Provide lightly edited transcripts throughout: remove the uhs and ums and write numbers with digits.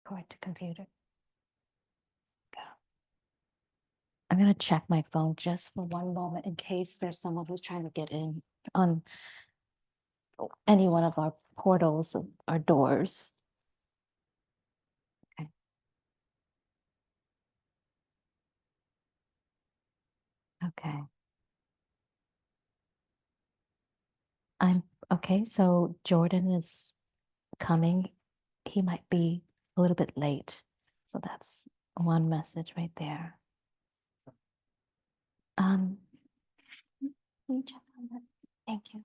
Record to computer. Go. I'm going to check my phone just for one moment in case there's someone who's trying to get in on any one of our portals, our doors. Okay. Okay. I'm okay. So Jordan is coming. He might be a little bit late. So that's one message right there. Can you check on that? Thank you.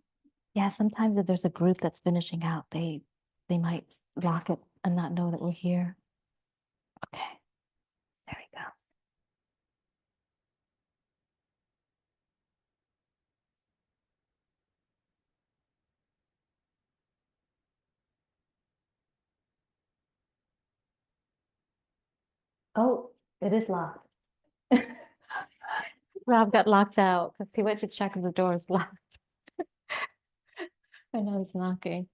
Yeah, sometimes if there's a group that's finishing out, they might lock it and not know that we're here. Okay, there he goes. Oh, it is locked. Rob got locked out because he went to check if the door is locked. I know he's knocking.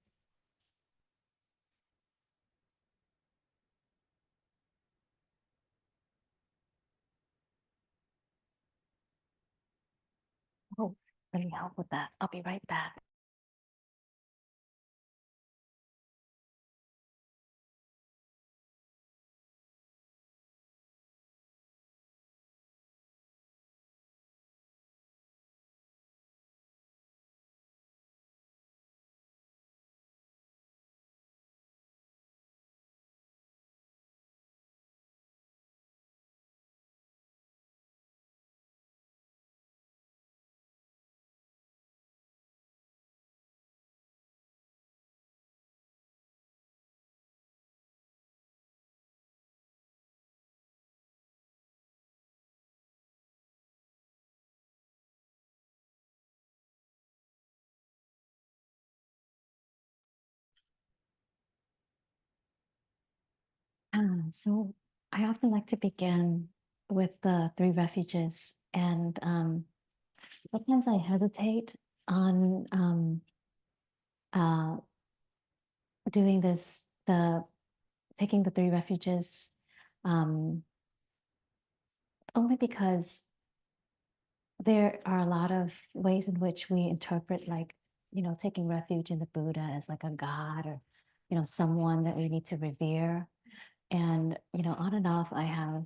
Oh, let me help with that. I'll be right back. So I often like to begin with the three refuges, and sometimes I hesitate on uh, doing this, taking the three refuges, only because there are a lot of ways in which we interpret, like, taking refuge in the Buddha as like a god, or, someone that we need to revere. And, on and off, I have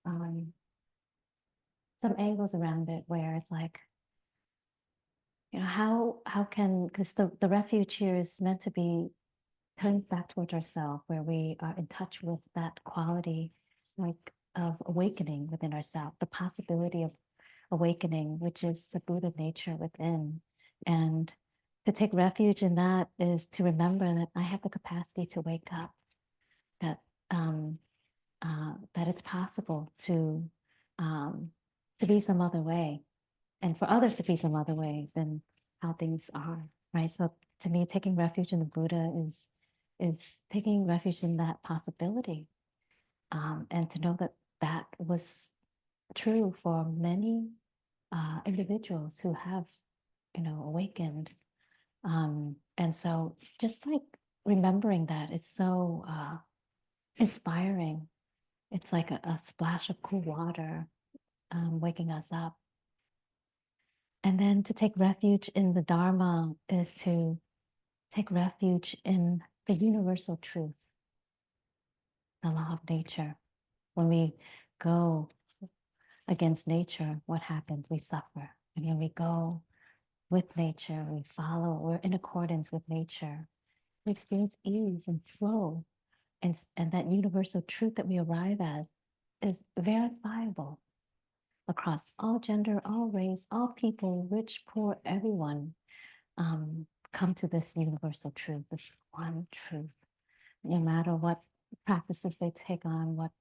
some angles around it where it's like, how can, because the refuge here is meant to be turned back towards ourselves, where we are in touch with that quality, like, of awakening within ourselves, the possibility of awakening, which is the Buddha nature within. And to take refuge in that is to remember that I have the capacity to wake up, that that it's possible to be some other way, and for others to be some other way than how things are, right? So to me, taking refuge in the Buddha is taking refuge in that possibility, and to know that that was true for many individuals who have, awakened. And so just like remembering that is so inspiring. It's like a splash of cool water, waking us up. And then to take refuge in the Dharma is to take refuge in the universal truth, the law of nature. When we go against nature, what happens? We suffer. And when we go with nature, we follow, we're in accordance with nature, we experience ease and flow. And that universal truth that we arrive at is verifiable across all gender, all race, all people, rich, poor, everyone, come to this universal truth, this one truth, no matter what practices they take on, what,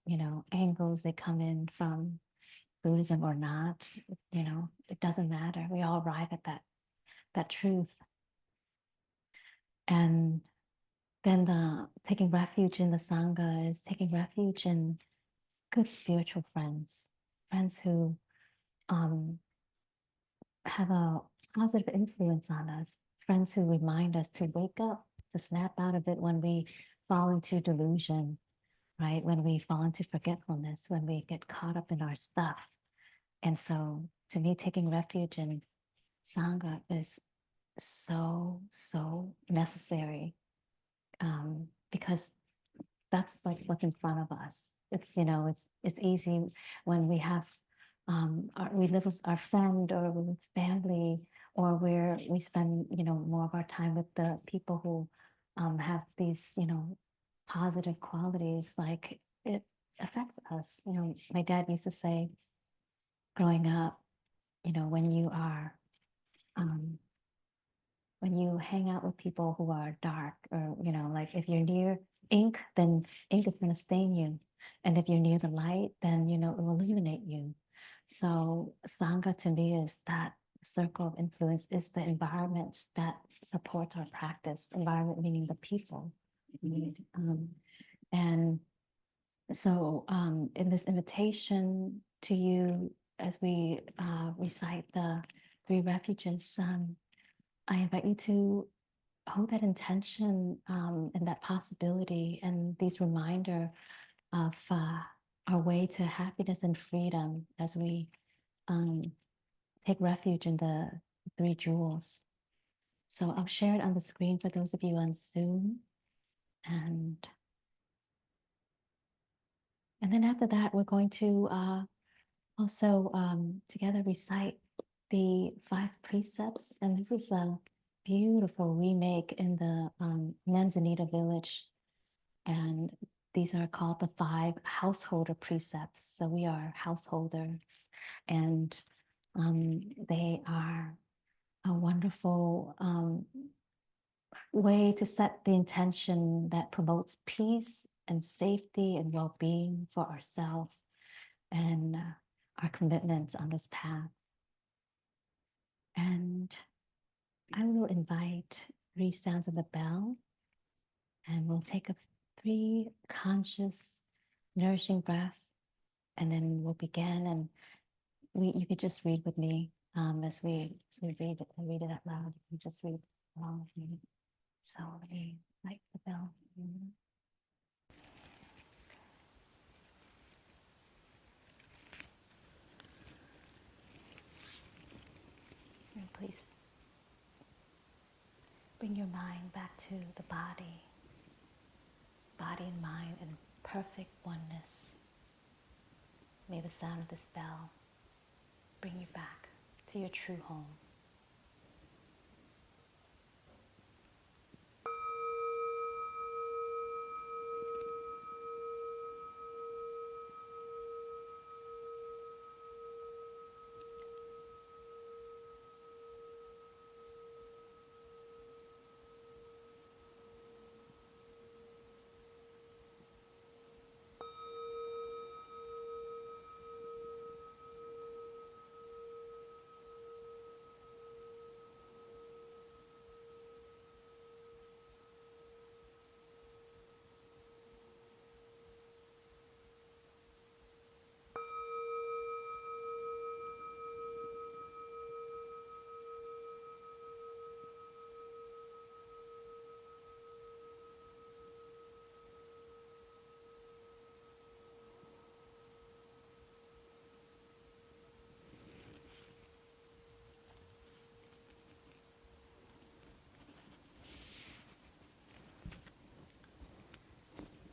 angles they come in from, Buddhism or not, it doesn't matter. We all arrive at that truth. And then taking refuge in the Sangha is taking refuge in good spiritual friends, friends who have a positive influence on us, friends who remind us to wake up, to snap out of it when we fall into delusion, right? When we fall into forgetfulness, when we get caught up in our stuff. And so to me, taking refuge in Sangha is so, so necessary, because that's like what's in front of us. It's, you know, it's easy when we have, we live with our friend or with family, or where we spend, you know, more of our time with the people who have these, you know, positive qualities, like it affects us. You know, my dad used to say growing up, you know, when you hang out with people who are dark, or, you know, like if you're near ink, then ink is going to stain you. And if you're near the light, then, you know, it will illuminate you. So Sangha to me is that circle of influence, is the environment that supports our practice. Environment meaning the people. Right? And so in this invitation to you, as we recite the three refuges, I invite you to hold that intention and that possibility and these reminder of our way to happiness and freedom as we take refuge in the three jewels. So I'll share it on the screen for those of you on Zoom. And then after that, we're going to also together recite the 5 precepts. And this is a beautiful remake in the Manzanita village. And these are called the 5 householder precepts. So we are householders, and they are a wonderful way to set the intention that promotes peace and safety and well-being for ourselves and our commitments on this path. And I will invite 3 sounds of the bell, and we'll take a 3 conscious, nourishing breaths, and then we'll begin. And you could just read with me as we read it out loud. You can just read along with me. So let me light the bell. And please bring your mind back to the body and mind in perfect oneness. May the sound of this bell bring you back to your true home.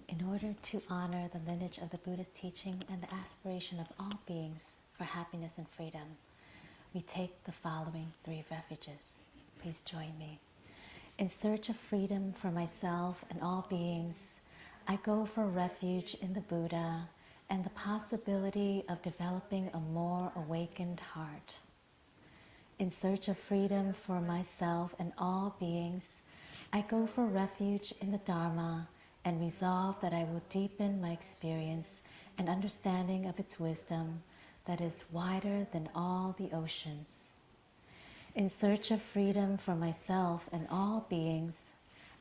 In order to honor the lineage of the Buddha's teaching and the aspiration of all beings for happiness and freedom, we take the following 3 refuges. Please join me. In search of freedom for myself and all beings, I go for refuge in the Buddha and the possibility of developing a more awakened heart. In search of freedom for myself and all beings, I go for refuge in the Dharma and resolve that I will deepen my experience and understanding of its wisdom that is wider than all the oceans. In search of freedom for myself and all beings,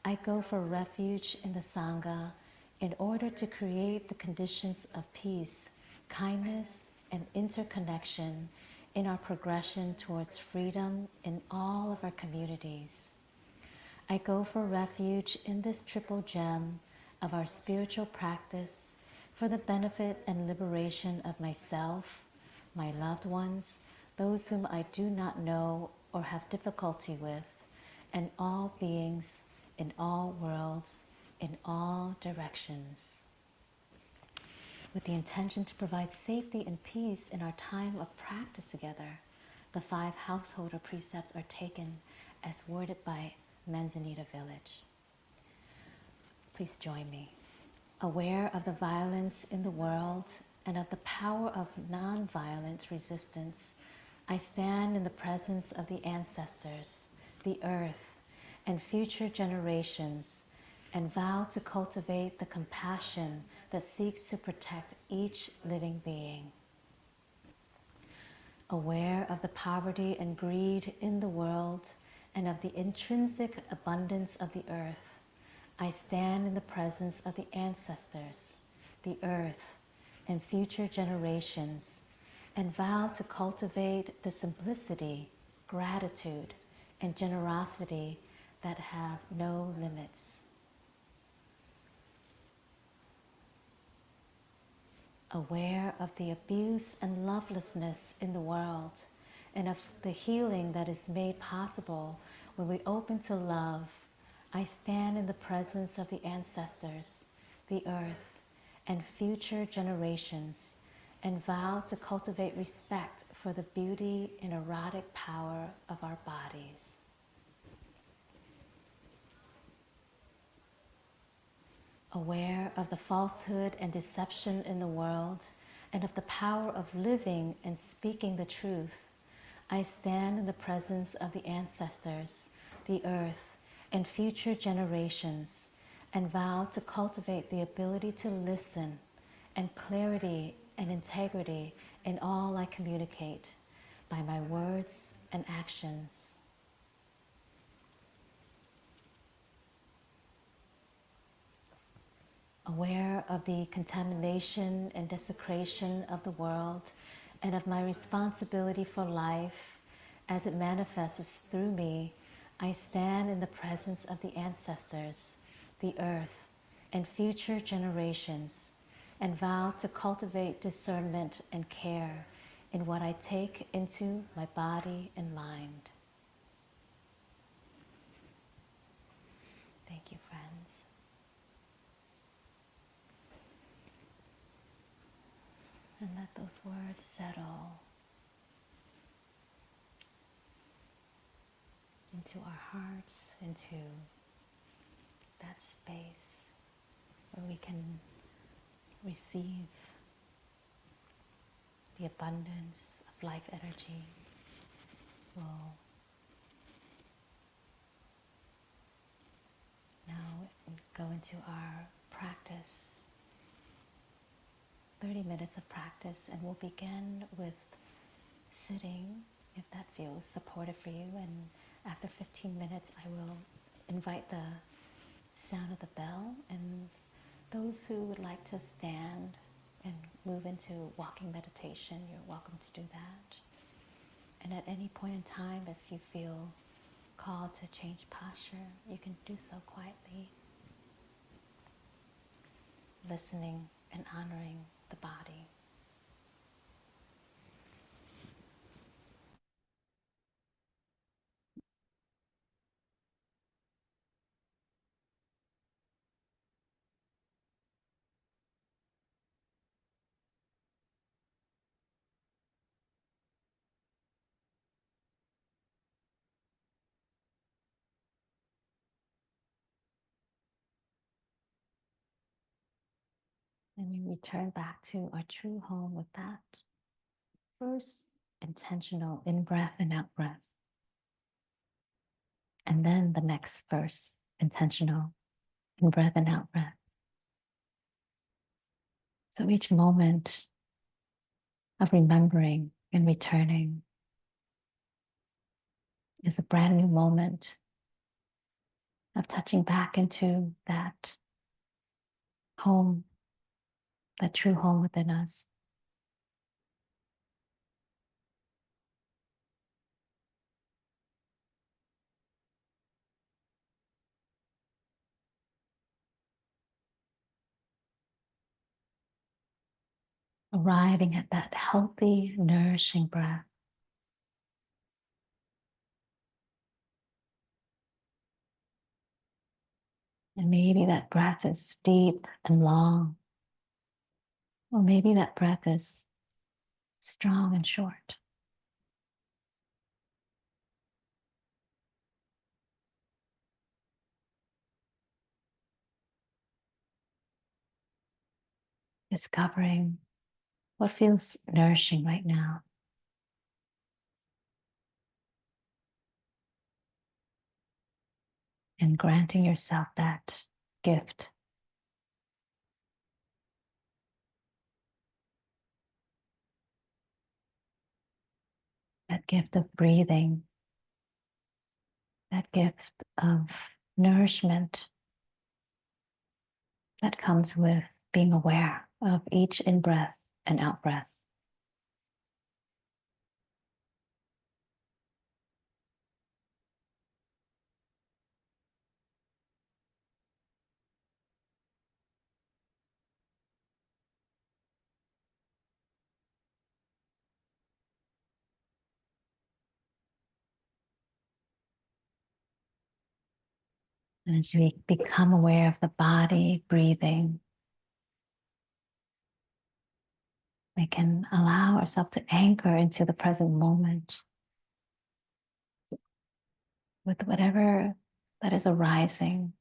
I go for refuge in the Sangha in order to create the conditions of peace, kindness, and interconnection in our progression towards freedom in all of our communities. I go for refuge in this triple gem of our spiritual practice, for the benefit and liberation of myself, my loved ones, those whom I do not know or have difficulty with, and all beings in all worlds, in all directions. With the intention to provide safety and peace in our time of practice together, the 5 householder precepts are taken as worded by Manzanita Village. Please join me. Aware of the violence in the world and of the power of non-violent resistance, I stand in the presence of the ancestors, the earth, and future generations, and vow to cultivate the compassion that seeks to protect each living being. Aware of the poverty and greed in the world and of the intrinsic abundance of the earth, I stand in the presence of the ancestors, the earth, and future generations, and vow to cultivate the simplicity, gratitude, and generosity that have no limits. Aware of the abuse and lovelessness in the world, and of the healing that is made possible when we open to love, I stand in the presence of the ancestors, the earth, and future generations, and vow to cultivate respect for the beauty and erotic power of our bodies. Aware of the falsehood and deception in the world, and of the power of living and speaking the truth, I stand in the presence of the ancestors, the earth, and future generations, and vow to cultivate the ability to listen and clarity and integrity in all I communicate by my words and actions. Aware of the contamination and desecration of the world, and of my responsibility for life as it manifests through me, I stand in the presence of the ancestors, the earth, and future generations, and vow to cultivate discernment and care in what I take into my body and mind. Thank you, friends. And let those words settle into our hearts, into that space where we can receive the abundance of life energy. We'll now go into our practice, 30 minutes of practice, and we'll begin with sitting, if that feels supportive for you, and after 15 minutes I will invite the sound of the bell, and those who would like to stand and move into walking meditation, you're welcome to do that. And at any point in time, if you feel called to change posture, you can do so quietly, listening and honoring the body. And we return back to our true home with that first intentional in-breath and out-breath. And then the next first intentional in-breath and out-breath. So each moment of remembering and returning is a brand new moment of touching back into that home, that true home within us. arriving at that healthy, nourishing breath. And maybe that breath is deep and long, or maybe that breath is strong and short. Discovering what feels nourishing right now. And granting yourself that gift. That gift of breathing. That gift of nourishment that comes with being aware of each in-breath and out-breath. And as we become aware of the body breathing, we can allow ourselves to anchor into the present moment with whatever that is arising,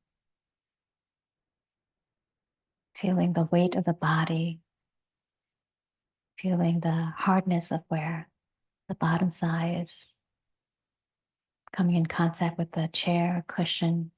feeling the weight of the body, feeling the hardness of where the bottom side is coming in contact with the chair or cushion.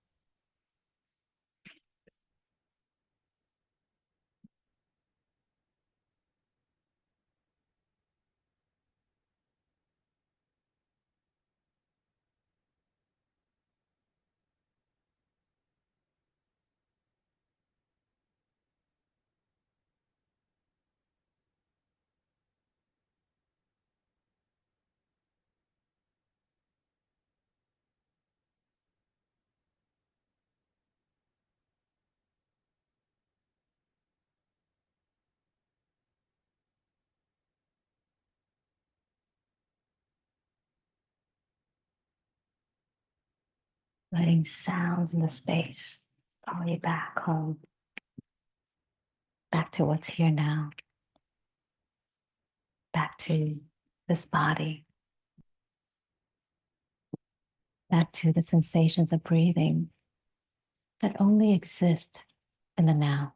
Letting sounds in the space call you back home, back to what's here now, back to this body, back to the sensations of breathing that only exist in the now.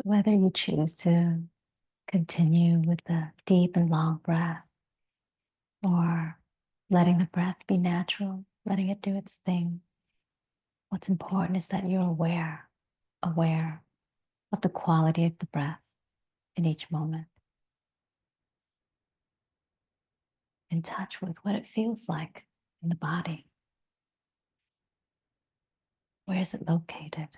Whether you choose to continue with the deep and long breath or letting the breath be natural, letting it do its thing, what's important is that you're aware of the quality of the breath in each moment, in touch with what it feels like in the body. Where is it located?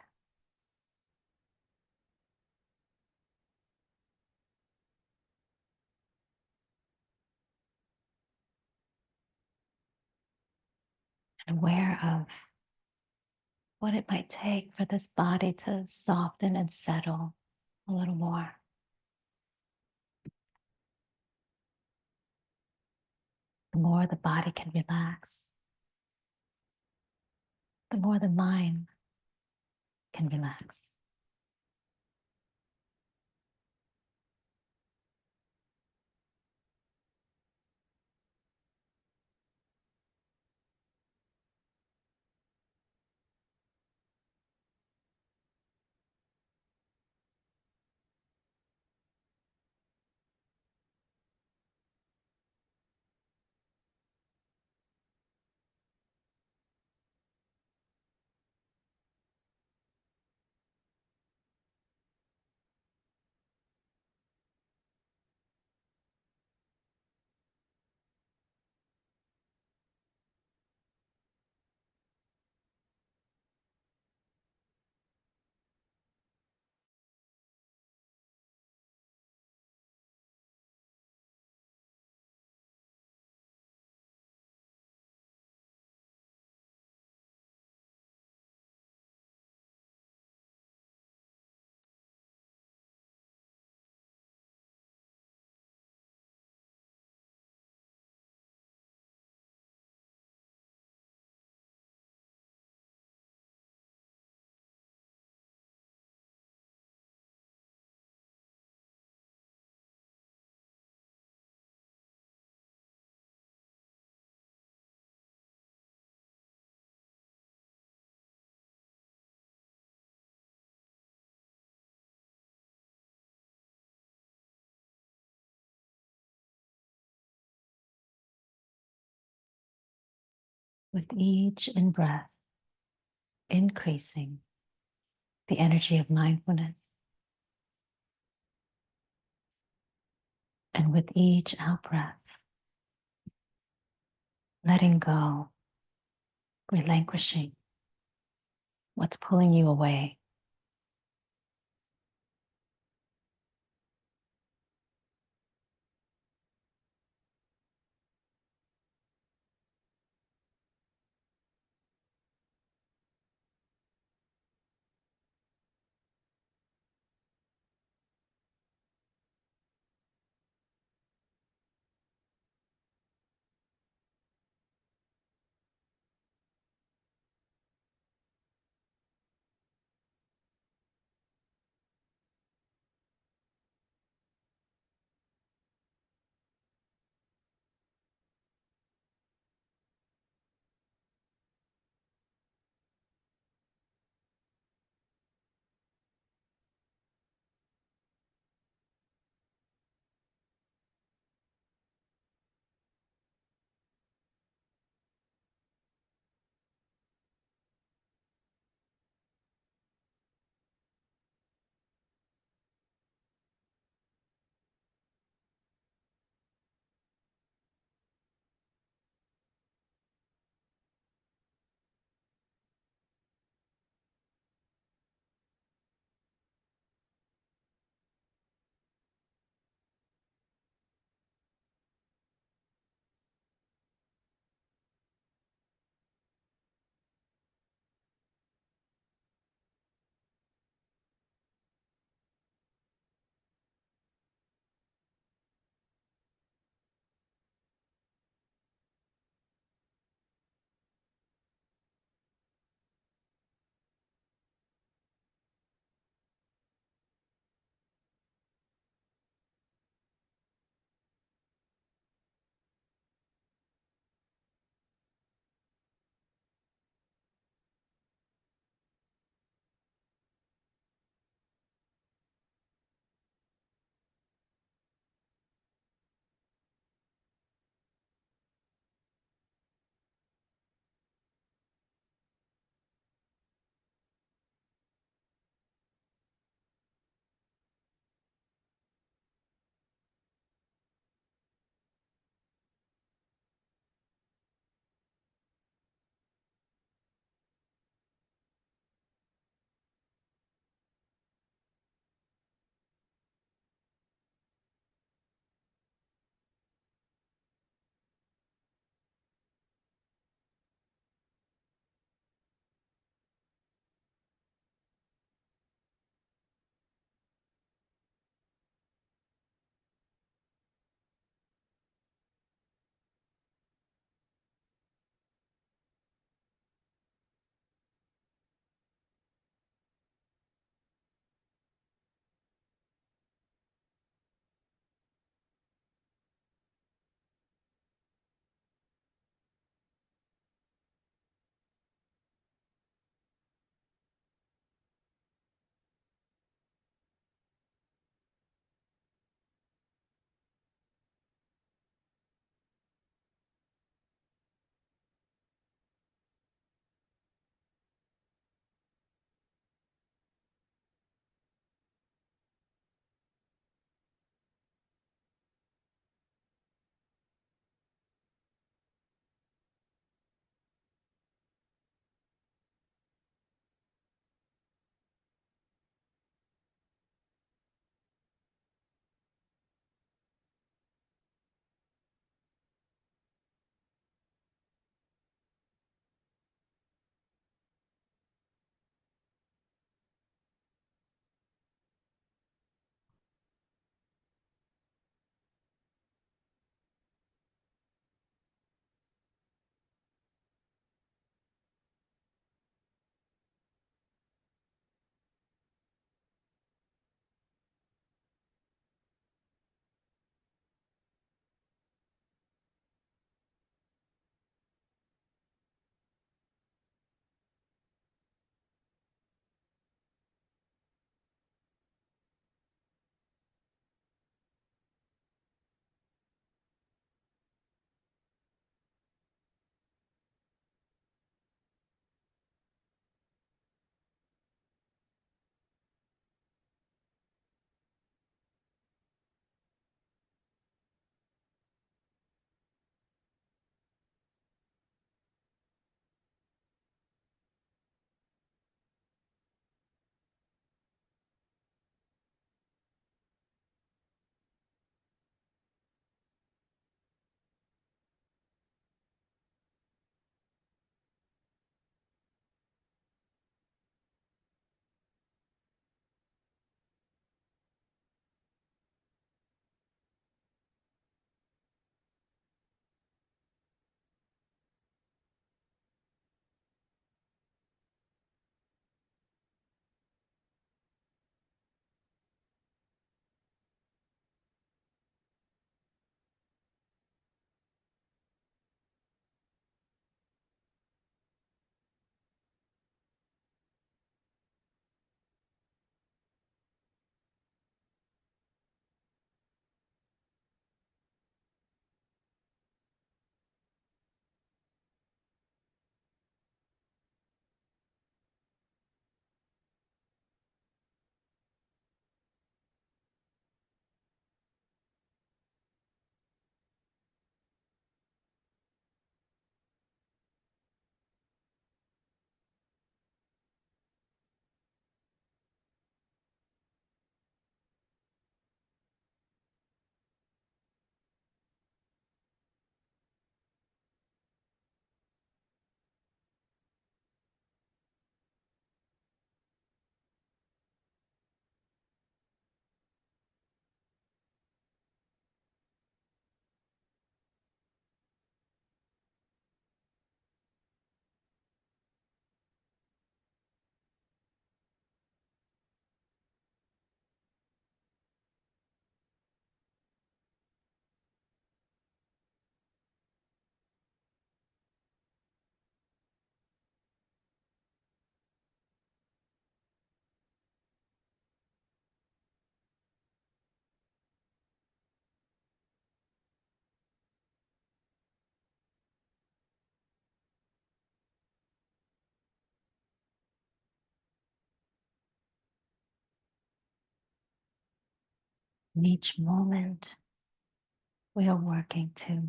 aware of what it might take for this body to soften and settle a little more. The more the body can relax, the more the mind can relax. With each in-breath, increasing the energy of mindfulness. And with each out-breath, letting go, relinquishing what's pulling you away. In each moment, we are working to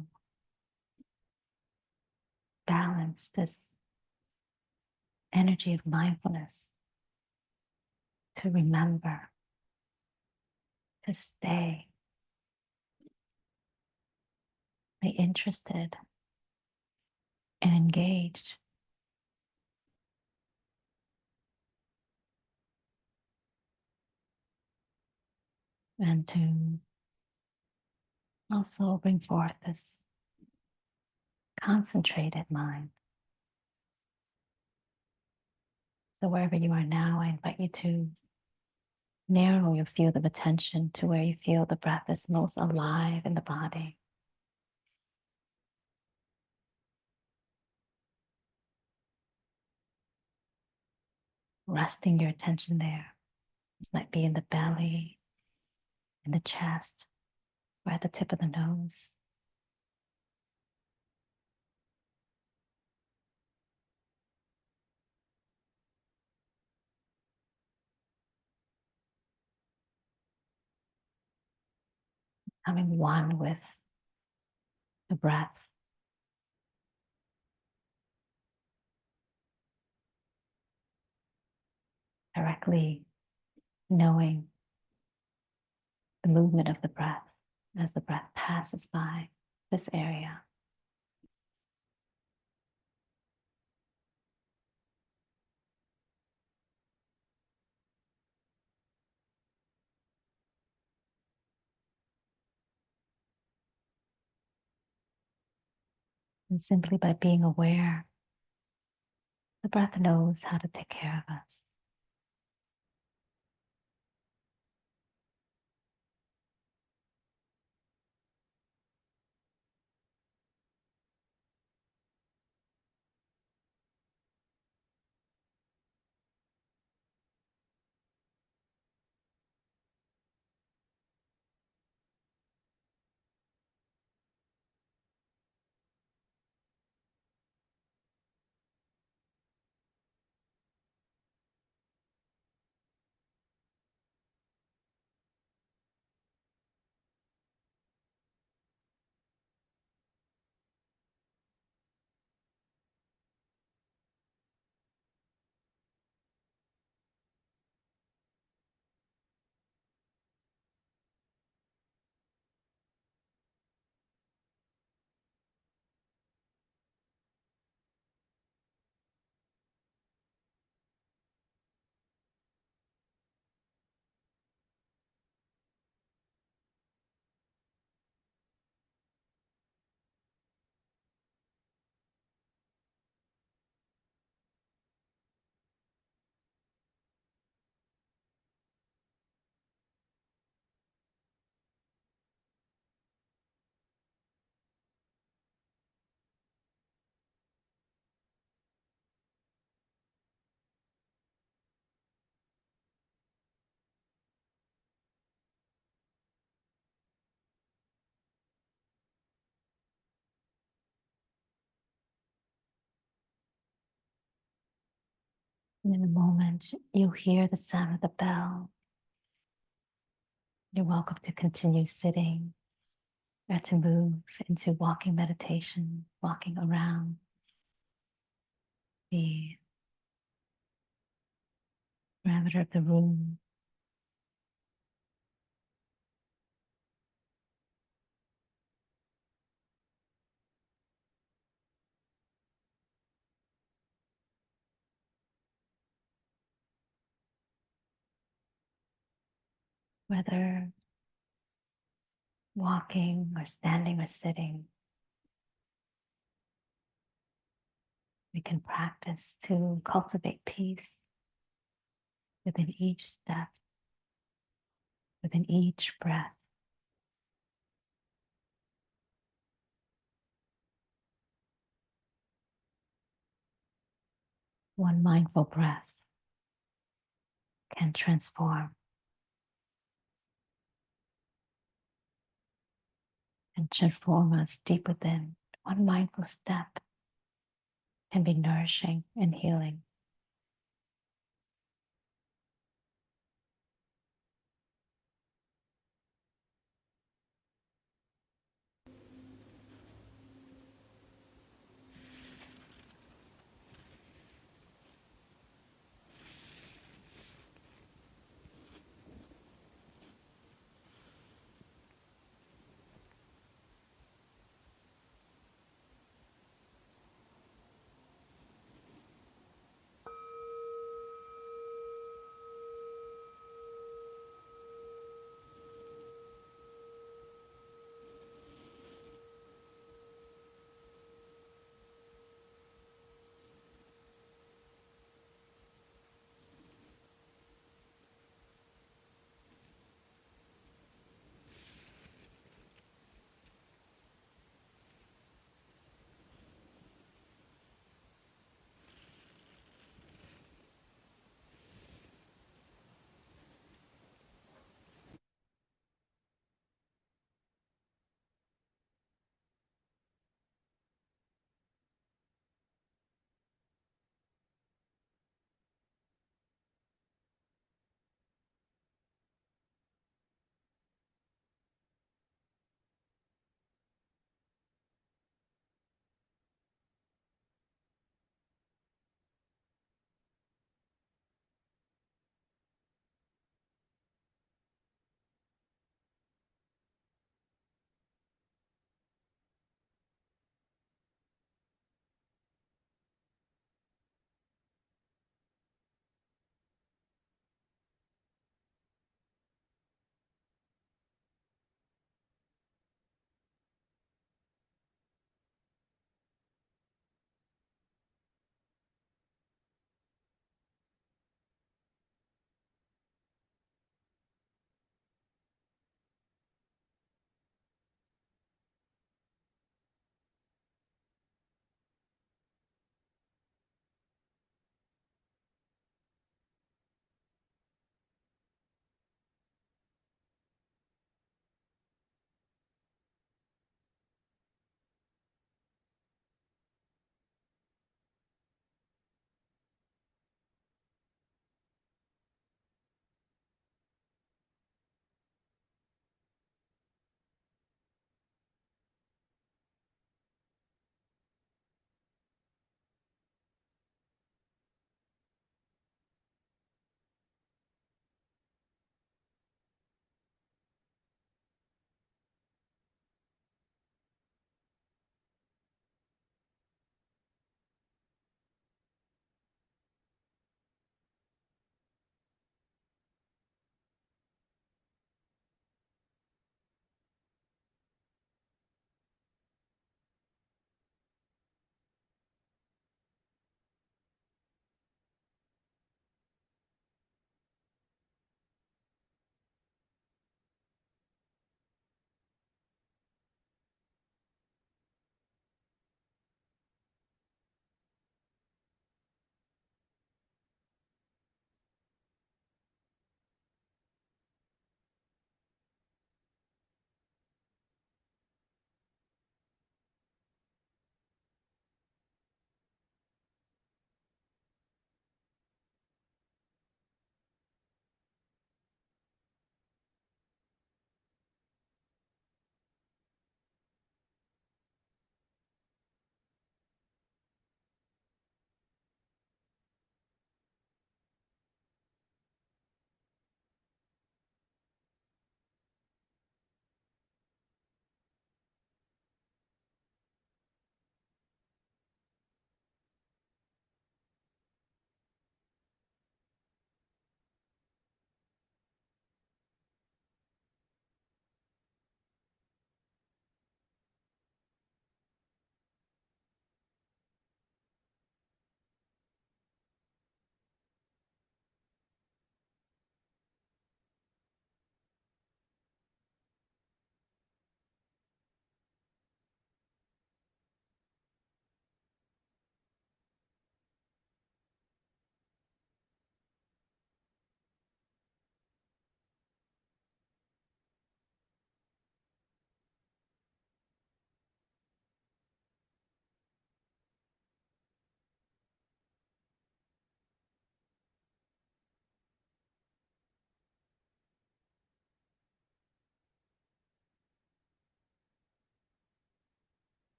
balance this energy of mindfulness, to remember, to stay interested and engaged, and to also bring forth this concentrated mind. So wherever you are now, I invite you to narrow your field of attention to where you feel the breath is most alive in the body. Resting your attention there. This might be in the belly, in the chest, or at the tip of the nose. Becoming one with the breath. Directly knowing the movement of the breath as the breath passes by this area. And simply by being aware, the breath knows how to take care of us. And in a moment, you hear the sound of the bell. You're welcome to continue sitting or to move into walking meditation, walking around the perimeter of the room. Whether walking or standing or sitting, we can practice to cultivate peace within each step, within each breath. One mindful breath can transform and transform us deep within. One mindful step can be nourishing and healing.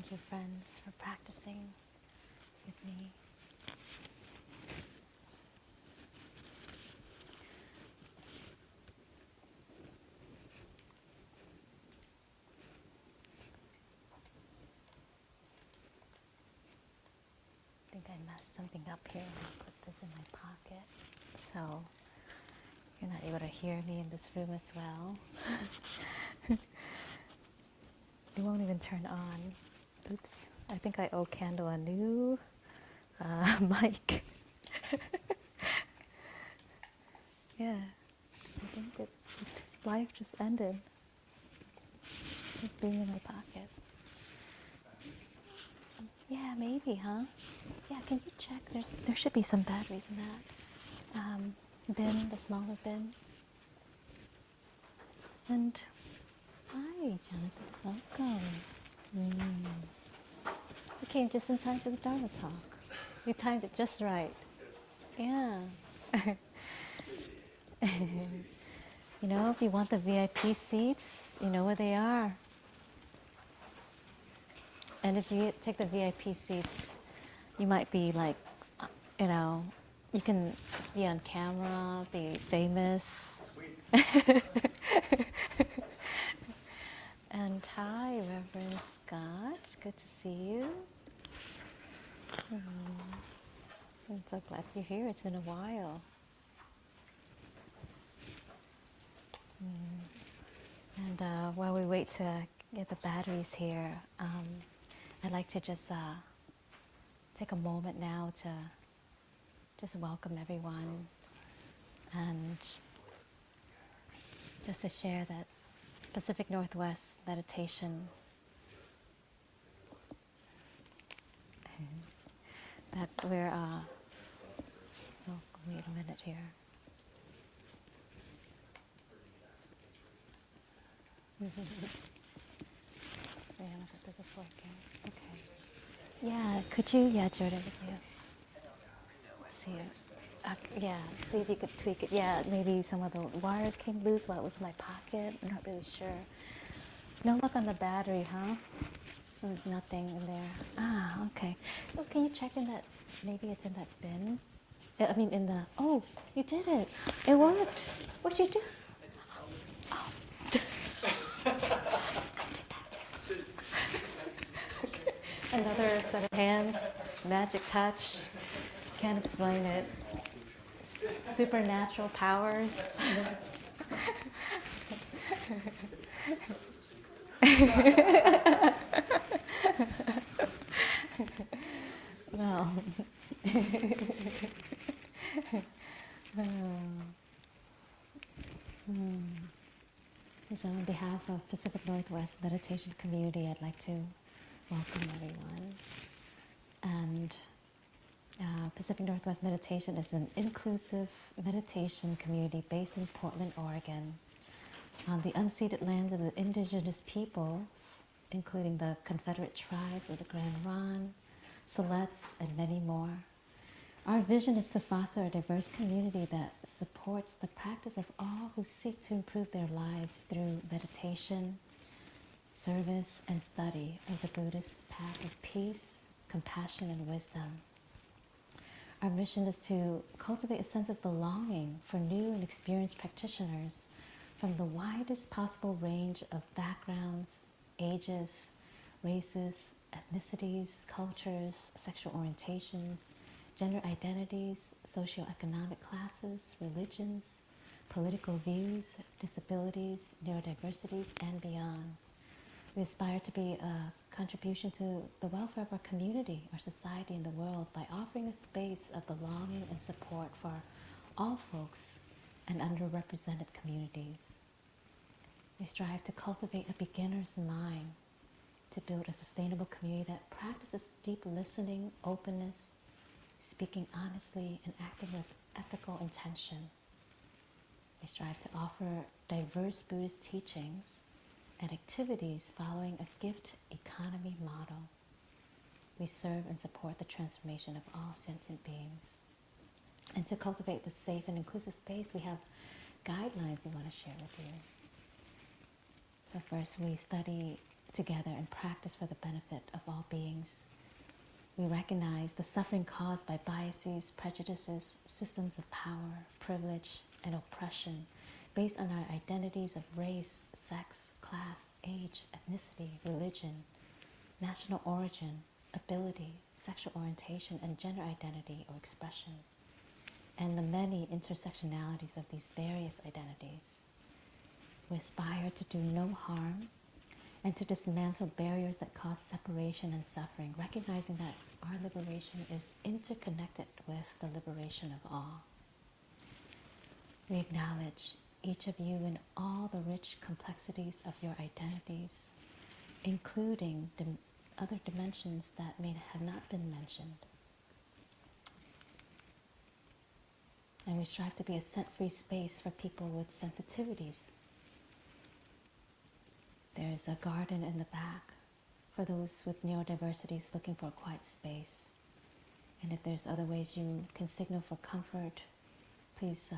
Thank you, friends, for practicing with me. I think I messed something up here. I'll put this in my pocket so you're not able to hear me in this room as well. It won't even turn on. Oops. I think I owe Candle a new mic. Yeah. I think its life just ended. Just being in my pocket. Yeah, maybe, huh? Yeah, can you check? There should be some batteries in that bin, the smaller bin. And hi, Jonathan. Welcome. You came just in time for the Dharma talk. You timed it just right. Yeah. You know, if you want the VIP seats, you know where they are. And if you take the VIP seats, you might be like, you know, you can be on camera, be famous. Sweet. And hi, Reverend Scott. Good to see you. I'm so glad you're here. It's been a while. And while we wait to get the batteries here, I'd like to just take a moment now to just welcome everyone and just to share that Pacific Northwest meditation that we're, oh, wait a minute here. This is working. Okay. Yeah, could you, Jordan, if you see it. Yeah, see if you could tweak it. Yeah, maybe some of the wires came loose while it was in my pocket. I'm not really sure. No luck on the battery, huh? There was nothing in there. Ah, okay. Oh, can you check in that, maybe it's in that bin? I mean, in the, oh, you did it. It worked. What'd you do? Oh. Another set of hands, magic touch. Can't explain it. Supernatural powers. Well, so on behalf of Pacific Northwest Meditation Community, I'd like to welcome everyone. And Pacific Northwest Meditation is an inclusive meditation community based in Portland, Oregon, on the unceded lands of the indigenous peoples, including the Confederate tribes of the Grand Ron, Siletz, and many more. Our vision is to foster a diverse community that supports the practice of all who seek to improve their lives through meditation, service, and study of the Buddhist path of peace, compassion, and wisdom. Our mission is to cultivate a sense of belonging for new and experienced practitioners from the widest possible range of backgrounds, ages, races, ethnicities, cultures, sexual orientations, gender identities, socioeconomic classes, religions, political views, disabilities, neurodiversities, and beyond. We aspire to be a contribution to the welfare of our community, our society, and the world by offering a space of belonging and support for all folks and underrepresented communities. We strive to cultivate a beginner's mind to build a sustainable community that practices deep listening, openness, speaking honestly, and acting with ethical intention. We strive to offer diverse Buddhist teachings and activities following a gift economy model. We serve and support the transformation of all sentient beings. And to cultivate the safe and inclusive space, we have guidelines we want to share with you. So first, we study together and practice for the benefit of all beings. We recognize the suffering caused by biases, prejudices, systems of power, privilege, and oppression based on our identities of race, sex, class, age, ethnicity, religion, national origin, ability, sexual orientation, and gender identity or expression, and the many intersectionalities of these various identities. We aspire to do no harm and to dismantle barriers that cause separation and suffering, recognizing that our liberation is interconnected with the liberation of all. We acknowledge each of you in all the rich complexities of your identities, including other dimensions that may have not been mentioned. And we strive to be a scent-free space for people with sensitivities. There is a garden in the back for those with neurodiversities looking for a quiet space. And if there's other ways you can signal for comfort, please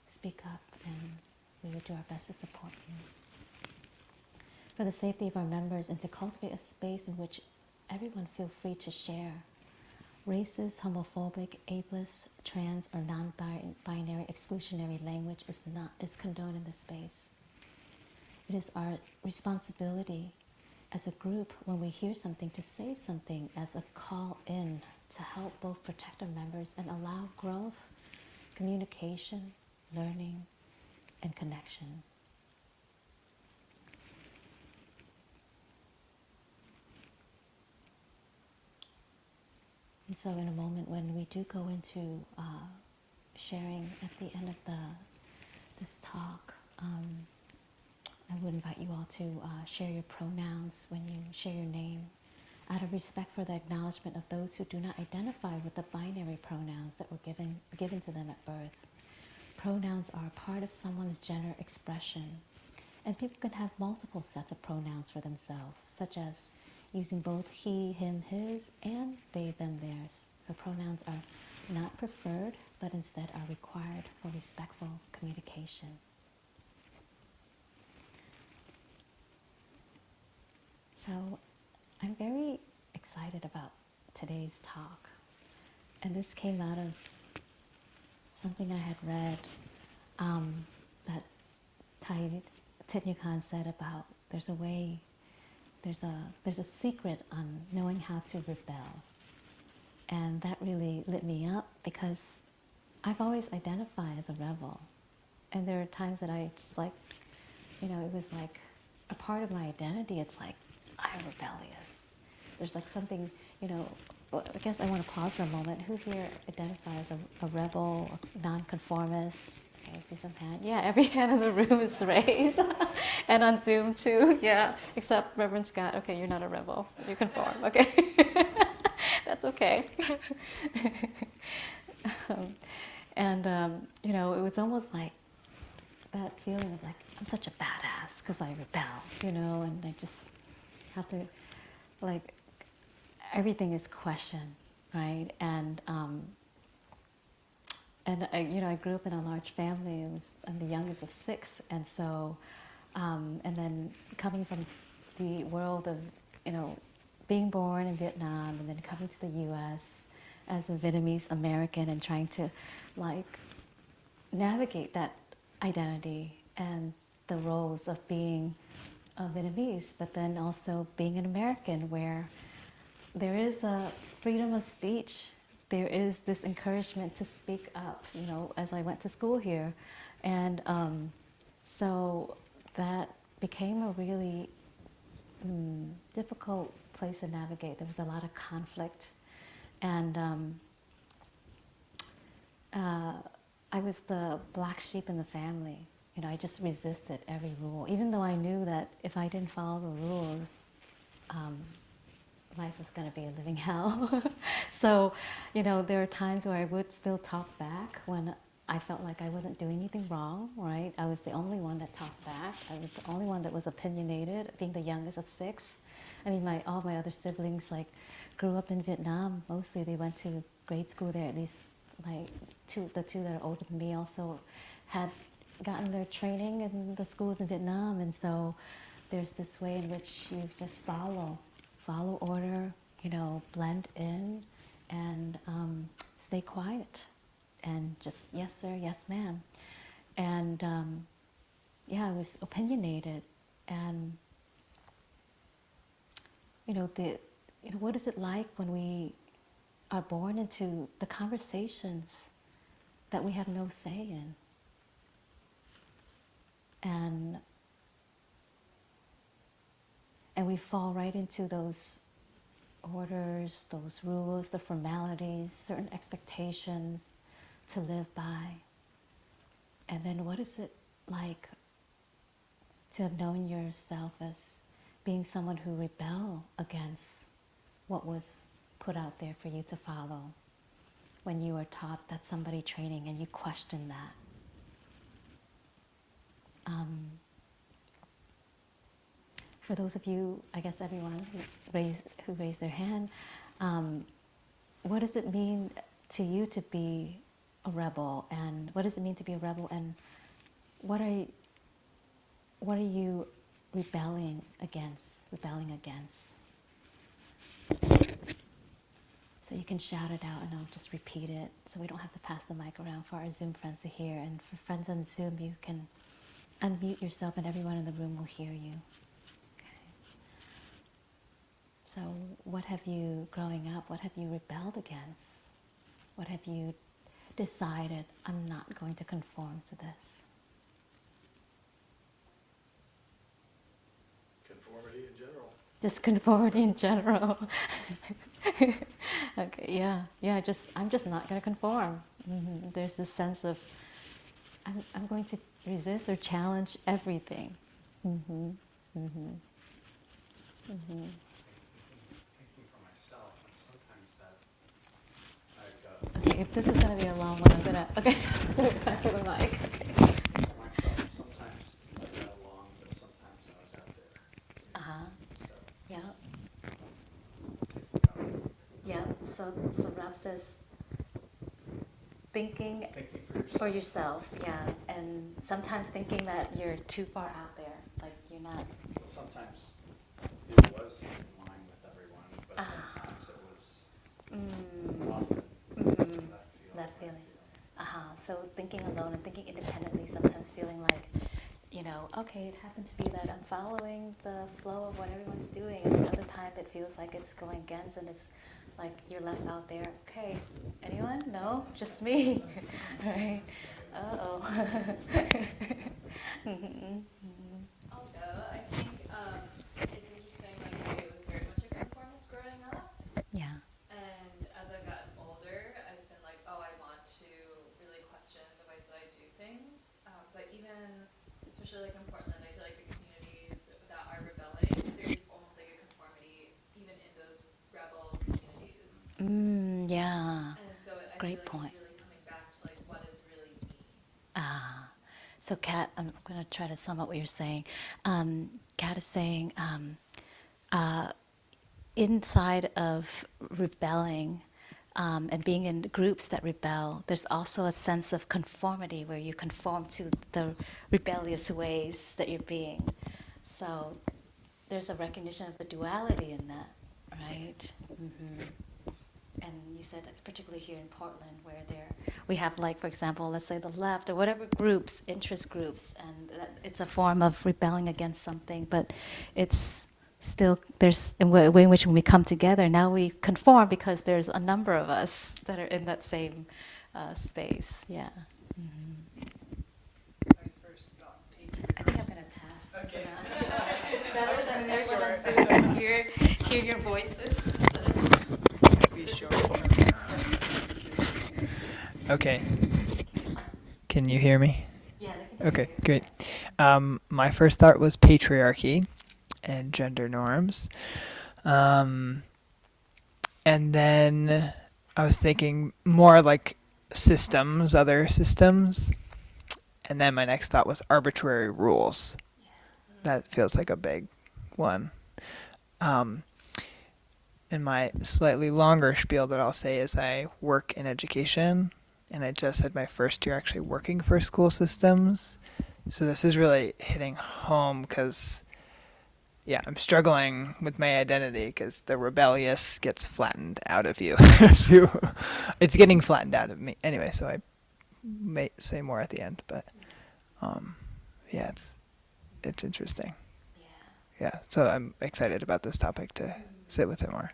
speak up and we will do our best to support you. For the safety of our members and to cultivate a space in which everyone feel free to share. Racist, homophobic, ableist, trans, or non-binary exclusionary language is condoned in this space. It is our responsibility as a group when we hear something to say something as a call in to help both protect our members and allow growth, communication, learning, and connection. And so in a moment when we do go into sharing at the end of this talk, I would invite you all to share your pronouns when you share your name, out of respect for the acknowledgement of those who do not identify with the binary pronouns that were given to them at birth. Pronouns are a part of someone's gender expression, and people can have multiple sets of pronouns for themselves, such as using both he, him, his, and they, them, theirs. So pronouns are not preferred, but instead are required for respectful communication. So I'm very excited about today's talk. And this came out of something I had read that Thich Nhat Hanh said about there's a secret on knowing how to rebel. And that really lit me up because I've always identified as a rebel. And there are times that I just like, it was like a part of my identity. It's like, I'm rebellious. There's like something, I guess I want to pause for a moment. Who here identifies as a rebel, a nonconformist? Okay, I see some hand. Yeah, every hand in the room is raised. And on Zoom too, yeah, except Reverend Scott. Okay, you're not a rebel. You conform, okay. That's okay. It was almost like that feeling of like, I'm such a badass because I rebel, and I just have to, like, everything is questioned, right? And I grew up in a large family. I'm the youngest of 6, and so, and then coming from the world of, being born in Vietnam and then coming to the U.S. as a Vietnamese American and trying to, like, navigate that identity and the roles of being a Vietnamese, but then also being an American, where there is a freedom of speech. There is this encouragement to speak up, as I went to school here. And so that became a really difficult place to navigate. There was a lot of conflict. And I was the black sheep in the family. I just resisted every rule, even though I knew that if I didn't follow the rules, life was going to be a living hell. So, there are times where I would still talk back when I felt like I wasn't doing anything wrong, right? I was the only one that talked back. I was the only one that was opinionated, being the youngest of 6. I mean, all my other siblings, like, grew up in Vietnam. Mostly they went to grade school there, at least, like, the two that are older than me also had gotten their training in the schools in Vietnam. And so there's this way in which you just follow order, blend in, and stay quiet, and just yes sir, yes ma'am, and I was opinionated, and what is it like when we are born into the conversations that we have no say in, and we fall right into those orders, those rules, the formalities, certain expectations to live by. And then what is it like to have known yourself as being someone who rebelled against what was put out there for you to follow, when you were taught that somebody training and you question that? For those of you, I guess everyone who raised their hand, what does it mean to you to be a rebel? And what does it mean to be a rebel? And what are you rebelling against? So you can shout it out, and I'll just repeat it, so we don't have to pass the mic around for our Zoom friends to hear. And for friends on Zoom, you can unmute yourself, and everyone in the room will hear you. So what have you, growing up, what have you rebelled against? What have you decided, I'm not going to conform to this? Conformity in general. Just conformity in general. Okay, I'm just not going to conform. Mm-hmm. There's this sense of, I'm going to resist or challenge everything. Mm-hmm. Mm-hmm. Mm-hmm. Okay, if this is going to be a long one, I'm going to, pass you the mic. Okay. For myself, sometimes I got along, but sometimes I was out there. Uh-huh. So, Yeah. take Yeah. So Ralph says, thinking for yourself. yeah, and sometimes thinking that you're too far out there, like you're not. Well, sometimes it was in line with everyone, but sometimes it was often that feeling. So thinking alone and thinking independently, sometimes feeling like, okay, it happens to be that I'm following the flow of what everyone's doing, and then other time it feels like it's going against, and it's like you're left out there. Okay, anyone? No, just me. Right? Uh-oh. I'll go. I think it's interesting, like it was very much a conformist growing up. Yeah. And as I've gotten older, I've been like, oh, I want to really question the ways that I do things. But even, especially like in Portland, I feel like the communities that are rebelling, there's almost like a conformity even in those rebel communities. Yeah. And so I Great feel point. like it's really coming back to like what is really me. So Kat, I'm going to try to sum up what you're saying. Kat is saying, inside of rebelling and being in groups that rebel, there's also a sense of conformity where you conform to the rebellious ways that you're being. So there's a recognition of the duality in that, right? Mm-hmm. And you said that particularly here in Portland, where we have, like, for example, let's say the left or whatever groups, interest groups, and it's a form of rebelling against something, but it's still, there's a way in which when we come together, now we conform because there's a number of us that are in that same space. Yeah. Mm-hmm. I think I'm going to pass. Okay. So it's better than everyone on Zoom can hear your voices. Be sure. Okay. Can you hear me? Yeah, they can Okay, hear you. great. My first thought was patriarchy and gender norms. And then I was thinking more like systems, other systems. And then my next thought was arbitrary rules. That feels like a big one. And my slightly longer spiel that I'll say is I work in education, and I just had my first year actually working for school systems. So this is really hitting home because yeah, I'm struggling with my identity because the rebellious gets flattened out of you. If you, it's getting flattened out of me anyway. So I may say more at the end, but yeah, it's interesting. Yeah, so I'm excited about this topic to sit with it more.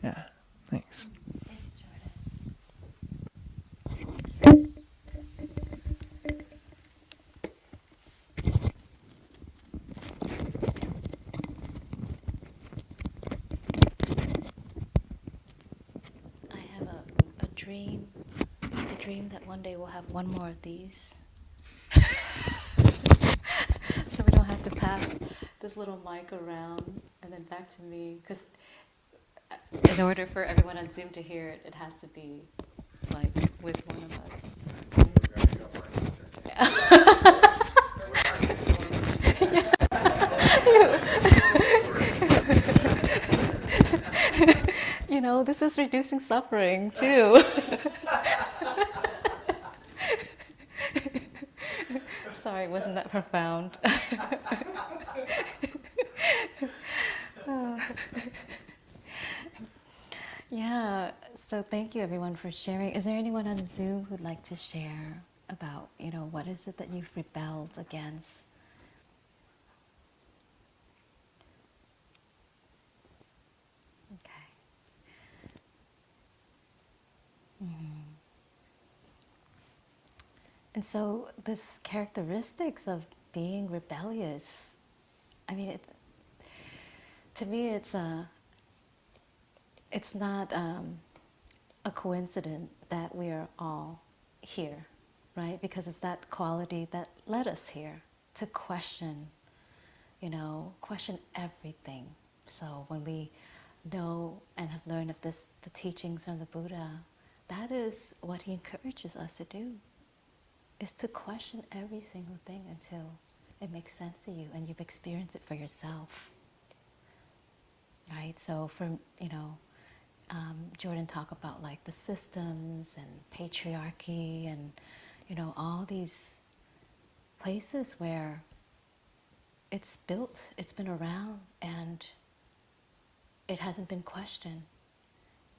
Yeah, thanks. Thanks, Jordan. I have a dream, that one day we'll have one more of these. So we don't have to pass this little mic around and then back to me. Because in order for everyone on Zoom to hear it, it has to be like with one of us. You know, this is reducing suffering too. Sorry, wasn't that profound? Yeah, so thank you everyone for sharing. Is there anyone on Zoom who'd like to share about, what is it that you've rebelled against? Okay. And so this characteristics of being rebellious, I mean, to me, it's not a coincidence that we are all here, right? Because it's that quality that led us here to question, question everything. So when we know and have learned of the teachings of the Buddha, that is what he encourages us to do, is to question every single thing until it makes sense to you and you've experienced it for yourself, right? So for, Jordan talked about like the systems and patriarchy and, all these places where it's built, it's been around, and it hasn't been questioned.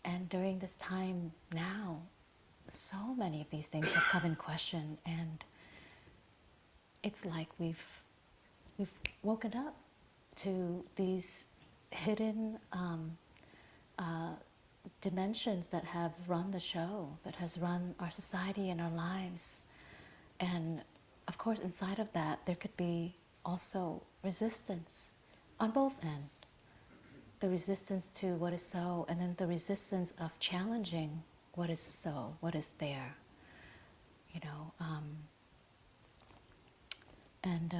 And during this time now, so many of these things have come in question, and it's like we've woken up to these hidden dimensions that have run the show, that has run our society and our lives. And of course, inside of that, there could be also resistance on both ends. The resistance to what is so, and then the resistance of challenging what is so, what is there. And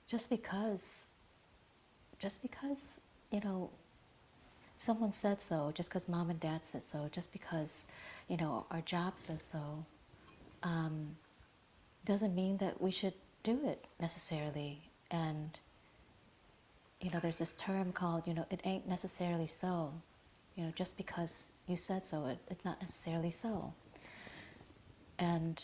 just because, someone said so, just because mom and dad said so, just because, our job says so, doesn't mean that we should do it necessarily. And, there's this term called, it ain't necessarily so. Just because you said so, it's not necessarily so. And,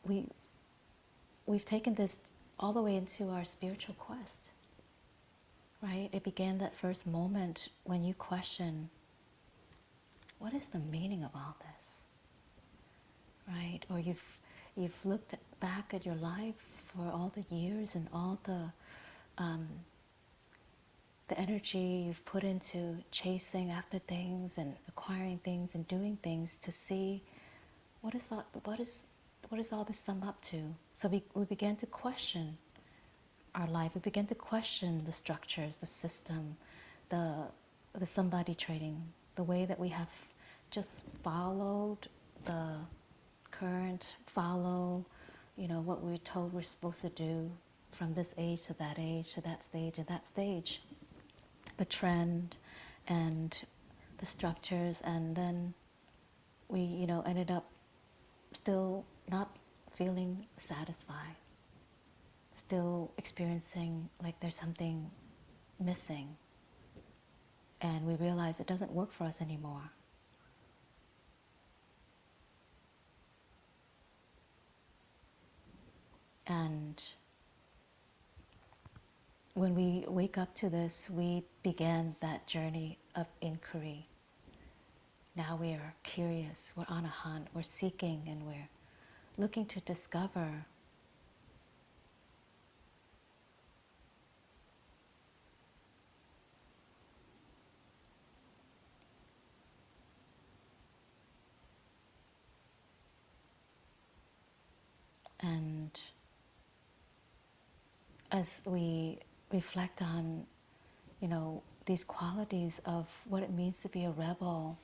we've taken this all the way into our spiritual quest, right? It began that first moment when you question, what is the meaning of all this, right? Or you've looked back at your life for all the years and all the energy you've put into chasing after things and acquiring things and doing things to see what is all this sum up to. So we began to question our life. We began to question the structures, the system, the somebody trading, the way that we have just followed the current, follow, what we're told we're supposed to do from this age to that age, to that stage and that stage. The trend and the structures, and then we, ended up still not feeling satisfied, still experiencing like there's something missing, and we realize it doesn't work for us anymore. And when we wake up to this, we began that journey of inquiry. Now we are curious, we're on a hunt, we're seeking, and we're looking to discover. And as we reflect on, these qualities of what it means to be a rebel,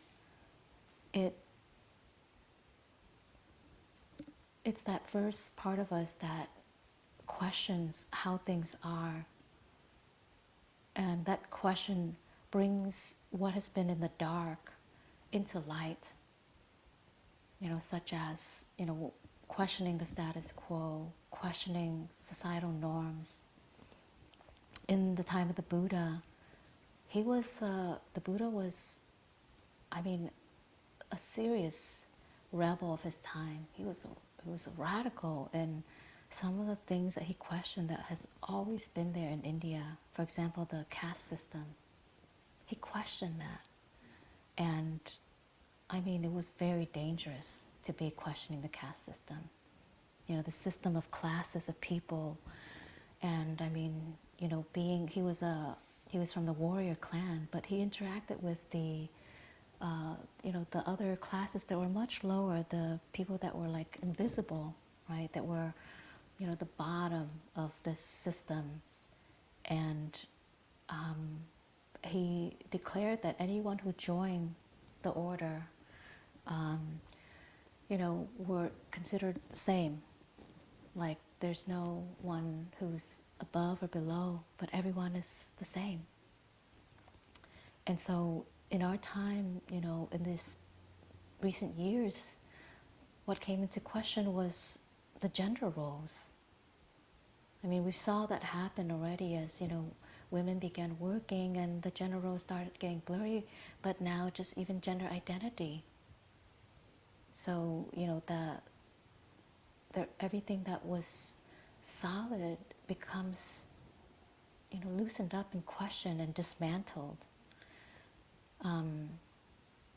it's that first part of us that questions how things are. And that question brings what has been in the dark into light, such as, questioning the status quo, questioning societal norms. In the time of the Buddha, the Buddha was, a serious rebel of his time. He was radical in some of the things that he questioned that has always been there in India. For example, the caste system. He questioned that. And it was very dangerous to be questioning the caste system. The system of classes of people. And he was from the warrior clan, but he interacted with the other classes that were much lower, the people that were like invisible, right? That were, the bottom of this system. And he declared that anyone who joined the order, were considered the same. Like there's no one who's above or below, but everyone is the same. And so in our time, in these recent years, what came into question was the gender roles. We saw that happen already as, women began working and the gender roles started getting blurry, but now just even gender identity. So, everything that was solid becomes, loosened up and questioned and dismantled.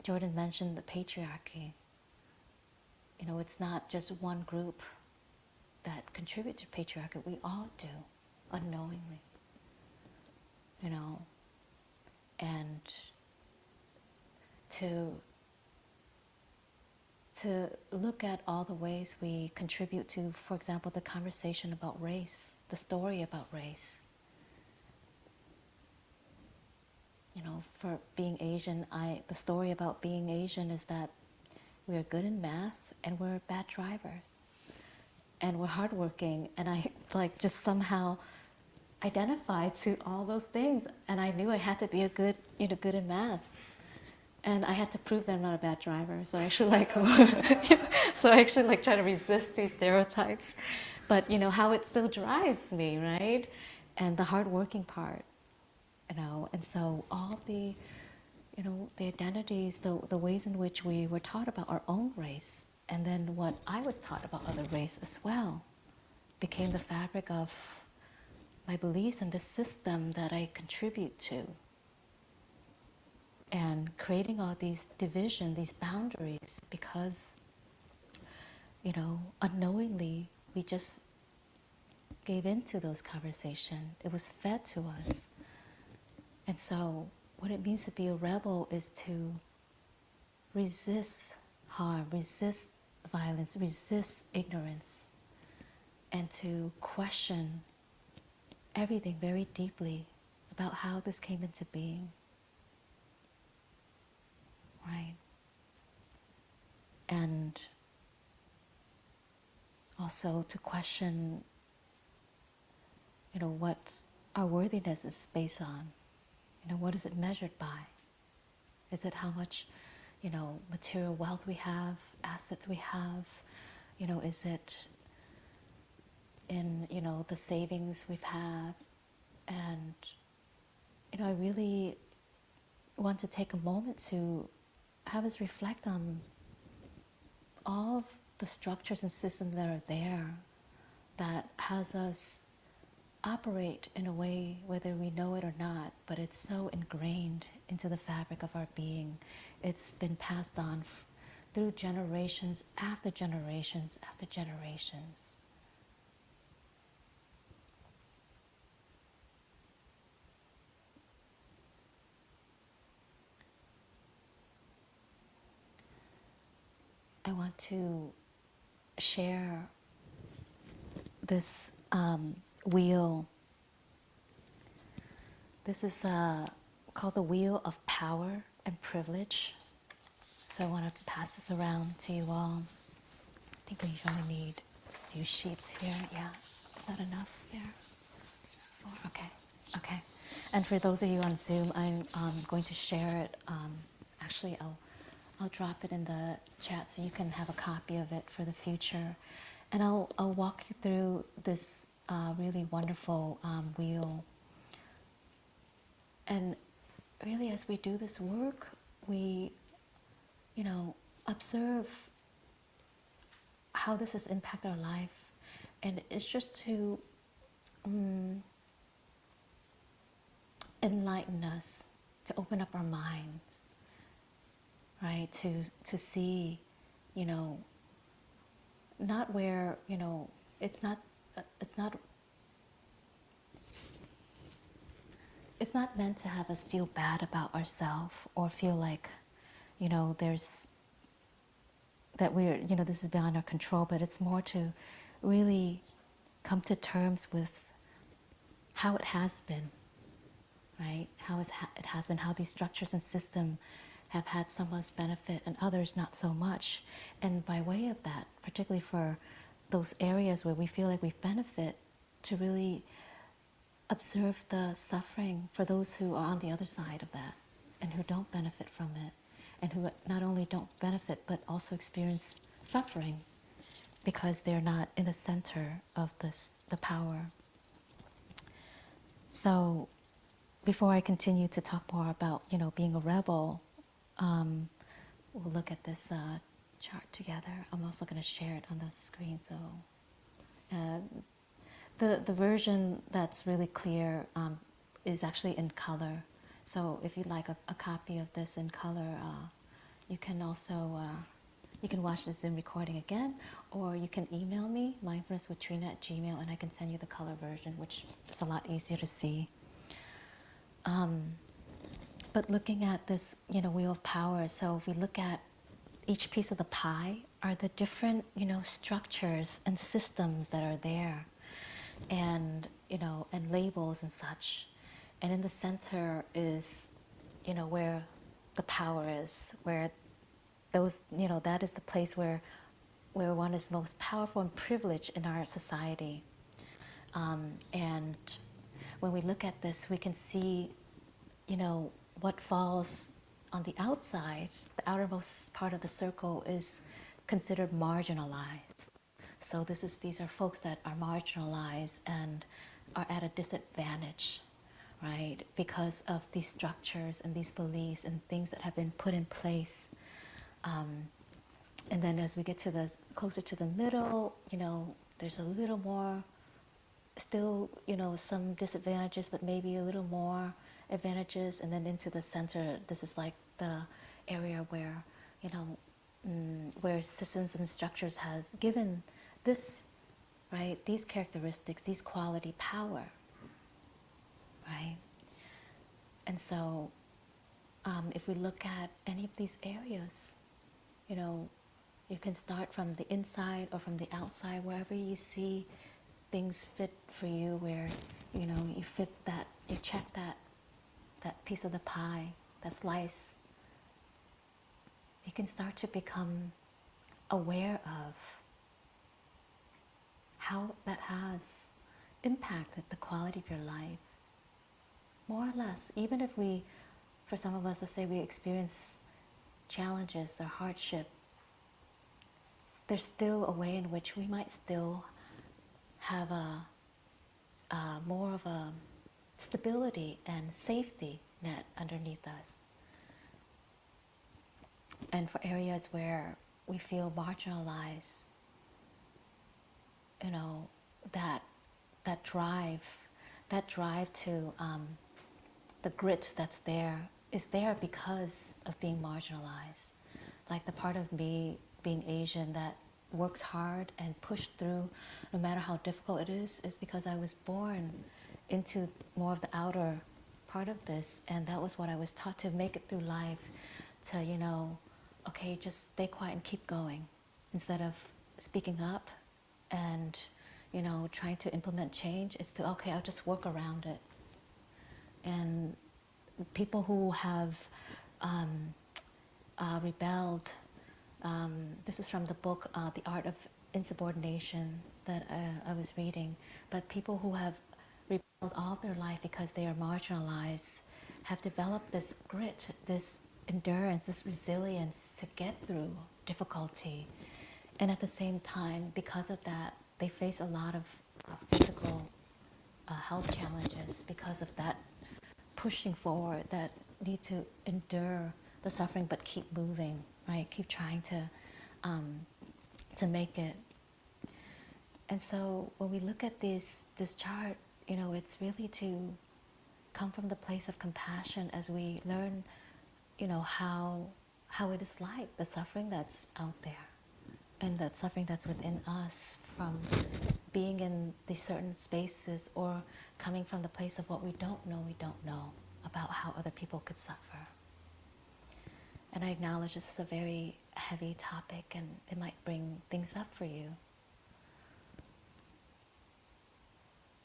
Jordan mentioned the patriarchy. It's not just one group that contributes to patriarchy. We all do, unknowingly. And to look at all the ways we contribute to, for example, the conversation about race, the story about race. For being Asian, the story about being Asian is that we are good in math and we're bad drivers. And we're hardworking, and I just somehow identified to all those things, and I knew I had to be good in math. And I had to prove that I'm not a bad driver. So I actually try to resist these stereotypes. But how it still drives me, right? And the hardworking part, And so all the, the identities, the ways in which we were taught about our own race, and then what I was taught about other race as well, became the fabric of my beliefs and the system that I contribute to. And creating all these divisions, these boundaries, because, unknowingly, we just gave into those conversations. It was fed to us. And so what it means to be a rebel is to resist harm, resist violence, resist ignorance, and to question everything very deeply about how this came into being. Right? And also to question, what our worthiness is based on. What is it measured by? Is it how much, material wealth we have, assets we have? Is it in, the savings we've had? And, I really want to take a moment to have us reflect on all of the structures and systems that are there that has us operate in a way, whether we know it or not, but it's so ingrained into the fabric of our being. It's been passed on through generations after generations after generations. I want to share this wheel. This is called the Wheel of Power and Privilege. So I want to pass this around to you all. I think we only need a few sheets here. Yeah, is that enough there? Four? Okay, okay. And for those of you on Zoom, I'm going to share it. Actually, I'll drop it in the chat so you can have a copy of it for the future. And I'll walk you through this really wonderful wheel. And really, as we do this work, we, observe how this has impacted our life. And it's just to enlighten us, to open up our minds, right? To see, not where, it's not meant to have us feel bad about ourselves or feel like, there's that we're, this is beyond our control, but it's more to really come to terms with how it has been, right? How it has been, how these structures and systems have had some of us benefit and others not so much. And by way of that, particularly for those areas where we feel like we benefit, to really observe the suffering for those who are on the other side of that and who don't benefit from it, and who not only don't benefit but also experience suffering because they're not in the center of the power. So before I continue to talk more about, being a rebel, we'll look at this chart together. I'm also going to share it on the screen. So the version that's really clear is actually in color. So if you'd like a copy of this in color, you can also you can watch the Zoom recording again, or you can email me, mindfulnesswithtrina@gmail.com, and I can send you the color version, which is a lot easier to see. But looking at this, wheel of power, so if we look at each piece of the pie, are the different, structures and systems that are there, and, and labels and such. And in the center is, where the power is, where those, that is the place where one is most powerful and privileged in our society. And when we look at this, we can see, what falls on the outside, the outermost part of the circle, is considered marginalized. So these are folks that are marginalized and are at a disadvantage, right? Because of these structures and these beliefs and things that have been put in place. And then as we get to closer to the middle, there's a little more, still, some disadvantages, but maybe a little more advantages. And then into the center, this is like the area where, where systems and structures has given this, right, these characteristics, these quality power, right? And so if we look at any of these areas, you can start from the inside or from the outside, wherever you see things fit for you, where, you fit that, you check that piece of the pie, that slice. You can start to become aware of how that has impacted the quality of your life. More or less, even if for some of us, let's say we experience challenges or hardship, there's still a way in which we might still have more of a stability and safety net underneath us. And for areas where we feel marginalized, that drive that drive to the grit that's there is there because of being marginalized. Like the part of me being Asian that works hard and pushed through no matter how difficult it is because I was born into more of the outer part of this, and that was what I was taught to make it through life, to, you know, okay, just stay quiet and keep going instead of speaking up and, you know, trying to implement change. It's to, okay, I'll just work around it. And people who have rebelled, this is from the book The Art of Insubordination that I was reading, but people who have rebelled all their life because they are marginalized have developed this grit, this endurance, this resilience to get through difficulty. And at the same time, because of that, they face a lot of physical health challenges because of that pushing forward, that need to endure the suffering but keep moving, right? Keep trying to make it. And so when we look at this chart, you know, it's really to come from the place of compassion as we learn, you know, how it is like, the suffering that's out there and that suffering that's within us from being in these certain spaces, or coming from the place of what we don't know about how other people could suffer. And I acknowledge this is a very heavy topic and it might bring things up for you.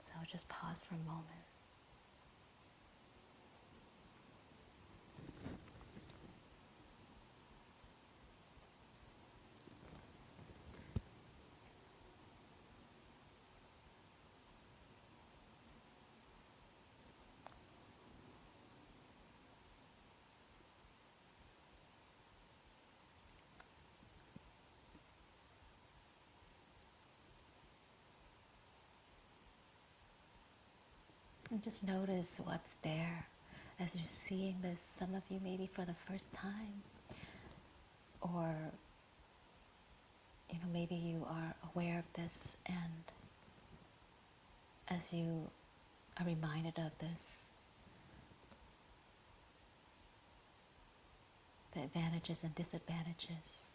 So I'll just pause for a moment. And just notice what's there as you're seeing this. Some of you maybe for the first time, or you know, maybe you are aware of this, and as you are reminded of this, the advantages and disadvantages,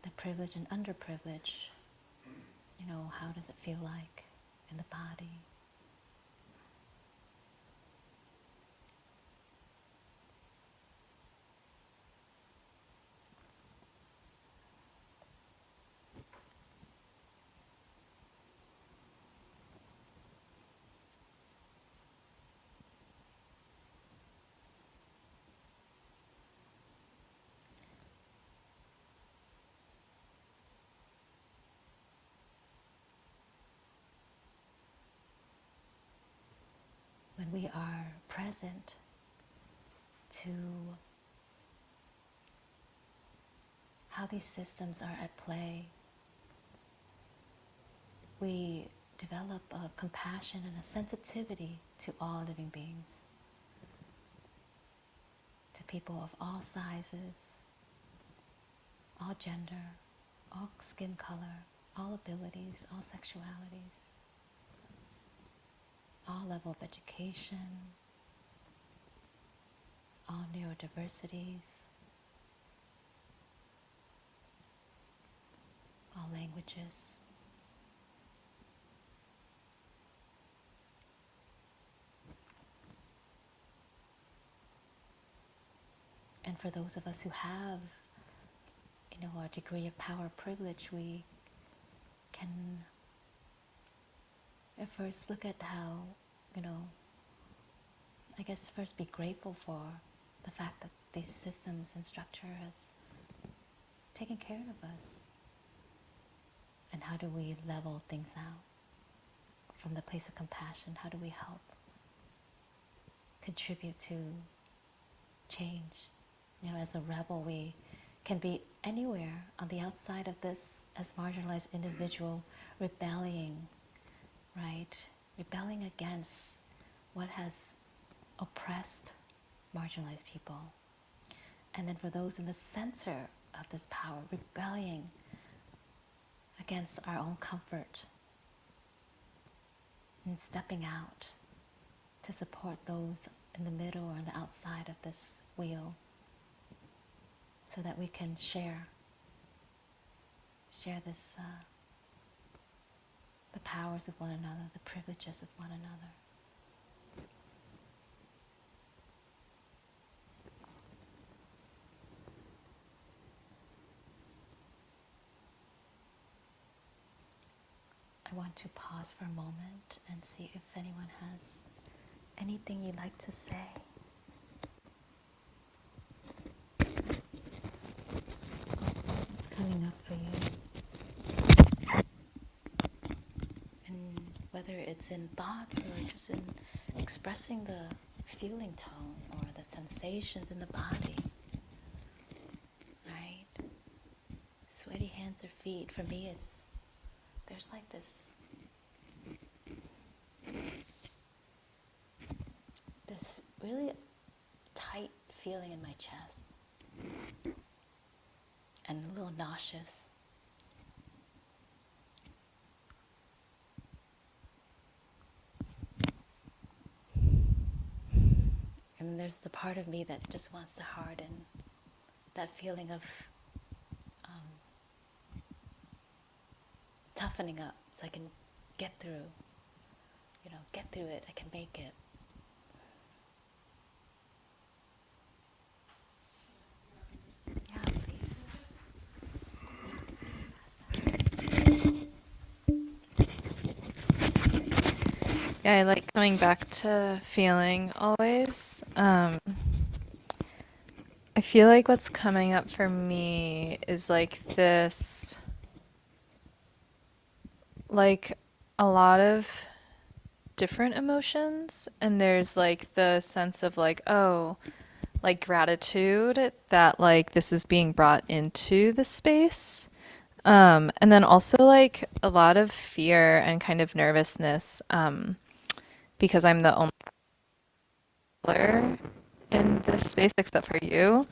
the privilege and underprivilege, you know, how does it feel like in the body? When we are present to how these systems are at play, we develop a compassion and a sensitivity to all living beings, to people of all sizes, all gender, all skin color, all abilities, all sexualities, all level of education, all neurodiversities, all languages. And for those of us who have, you know, our degree of power privilege, we can at first look at how, you know, I guess first be grateful for the fact that these systems and structure has taken care of us. And how do we level things out from the place of compassion? How do we help contribute to change? You know, as a rebel, we can be anywhere on the outside of this as marginalized individual, rebelling, right? Rebelling against what has oppressed marginalized people. And then for those in the center of this power, rebelling against our own comfort, and stepping out to support those in the middle or the outside of this wheel, so that we can share this, the powers of one another, the privileges of one another. I want to pause for a moment and see if anyone has anything you'd like to say. What's coming up for you? And whether it's in thoughts or just in expressing the feeling tone or the sensations in the body. Right? Sweaty hands or feet. For me, there's like this really tight feeling in my chest and a little nauseous. And there's a part of me that just wants to harden that feeling of toughening up so I can get through it, I can make it. Yeah, please. Yeah, I like coming back to feeling always. I feel like what's coming up for me is like this, like a lot of different emotions, and there's like the sense of like, oh, like gratitude that like this is being brought into the space. And then also like a lot of fear and kind of nervousness, because I'm the only color in this space except for you.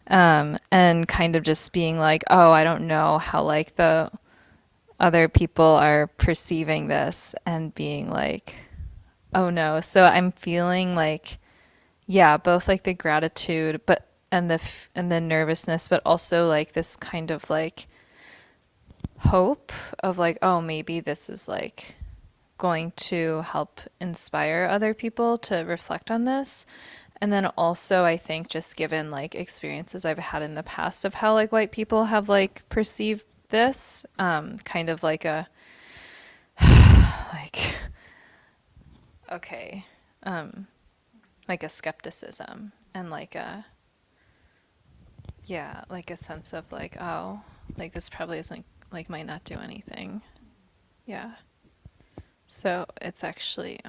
And kind of just being like, oh, I don't know how like the other people are perceiving this, and being like, oh no. So I'm feeling like, yeah, both like the gratitude, but and the nervousness, but also like this kind of like hope of like, oh, maybe this is like going to help inspire other people to reflect on this. And then also I think just given like experiences I've had in the past of how like white people have like perceived this, kind of like a like, okay, like a skepticism and like a, yeah, like a sense of like, oh, like this probably isn't, like might not do anything. Yeah. So it's actually,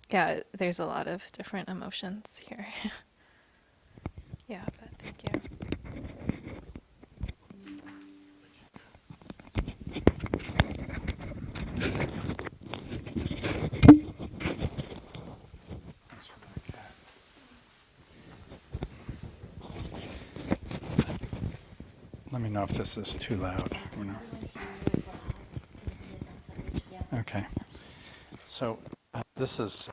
yeah, there's a lot of different emotions here. Yeah, but thank you. Thanks for that, Kat. Let me know if this is too loud. You know. Okay. So this is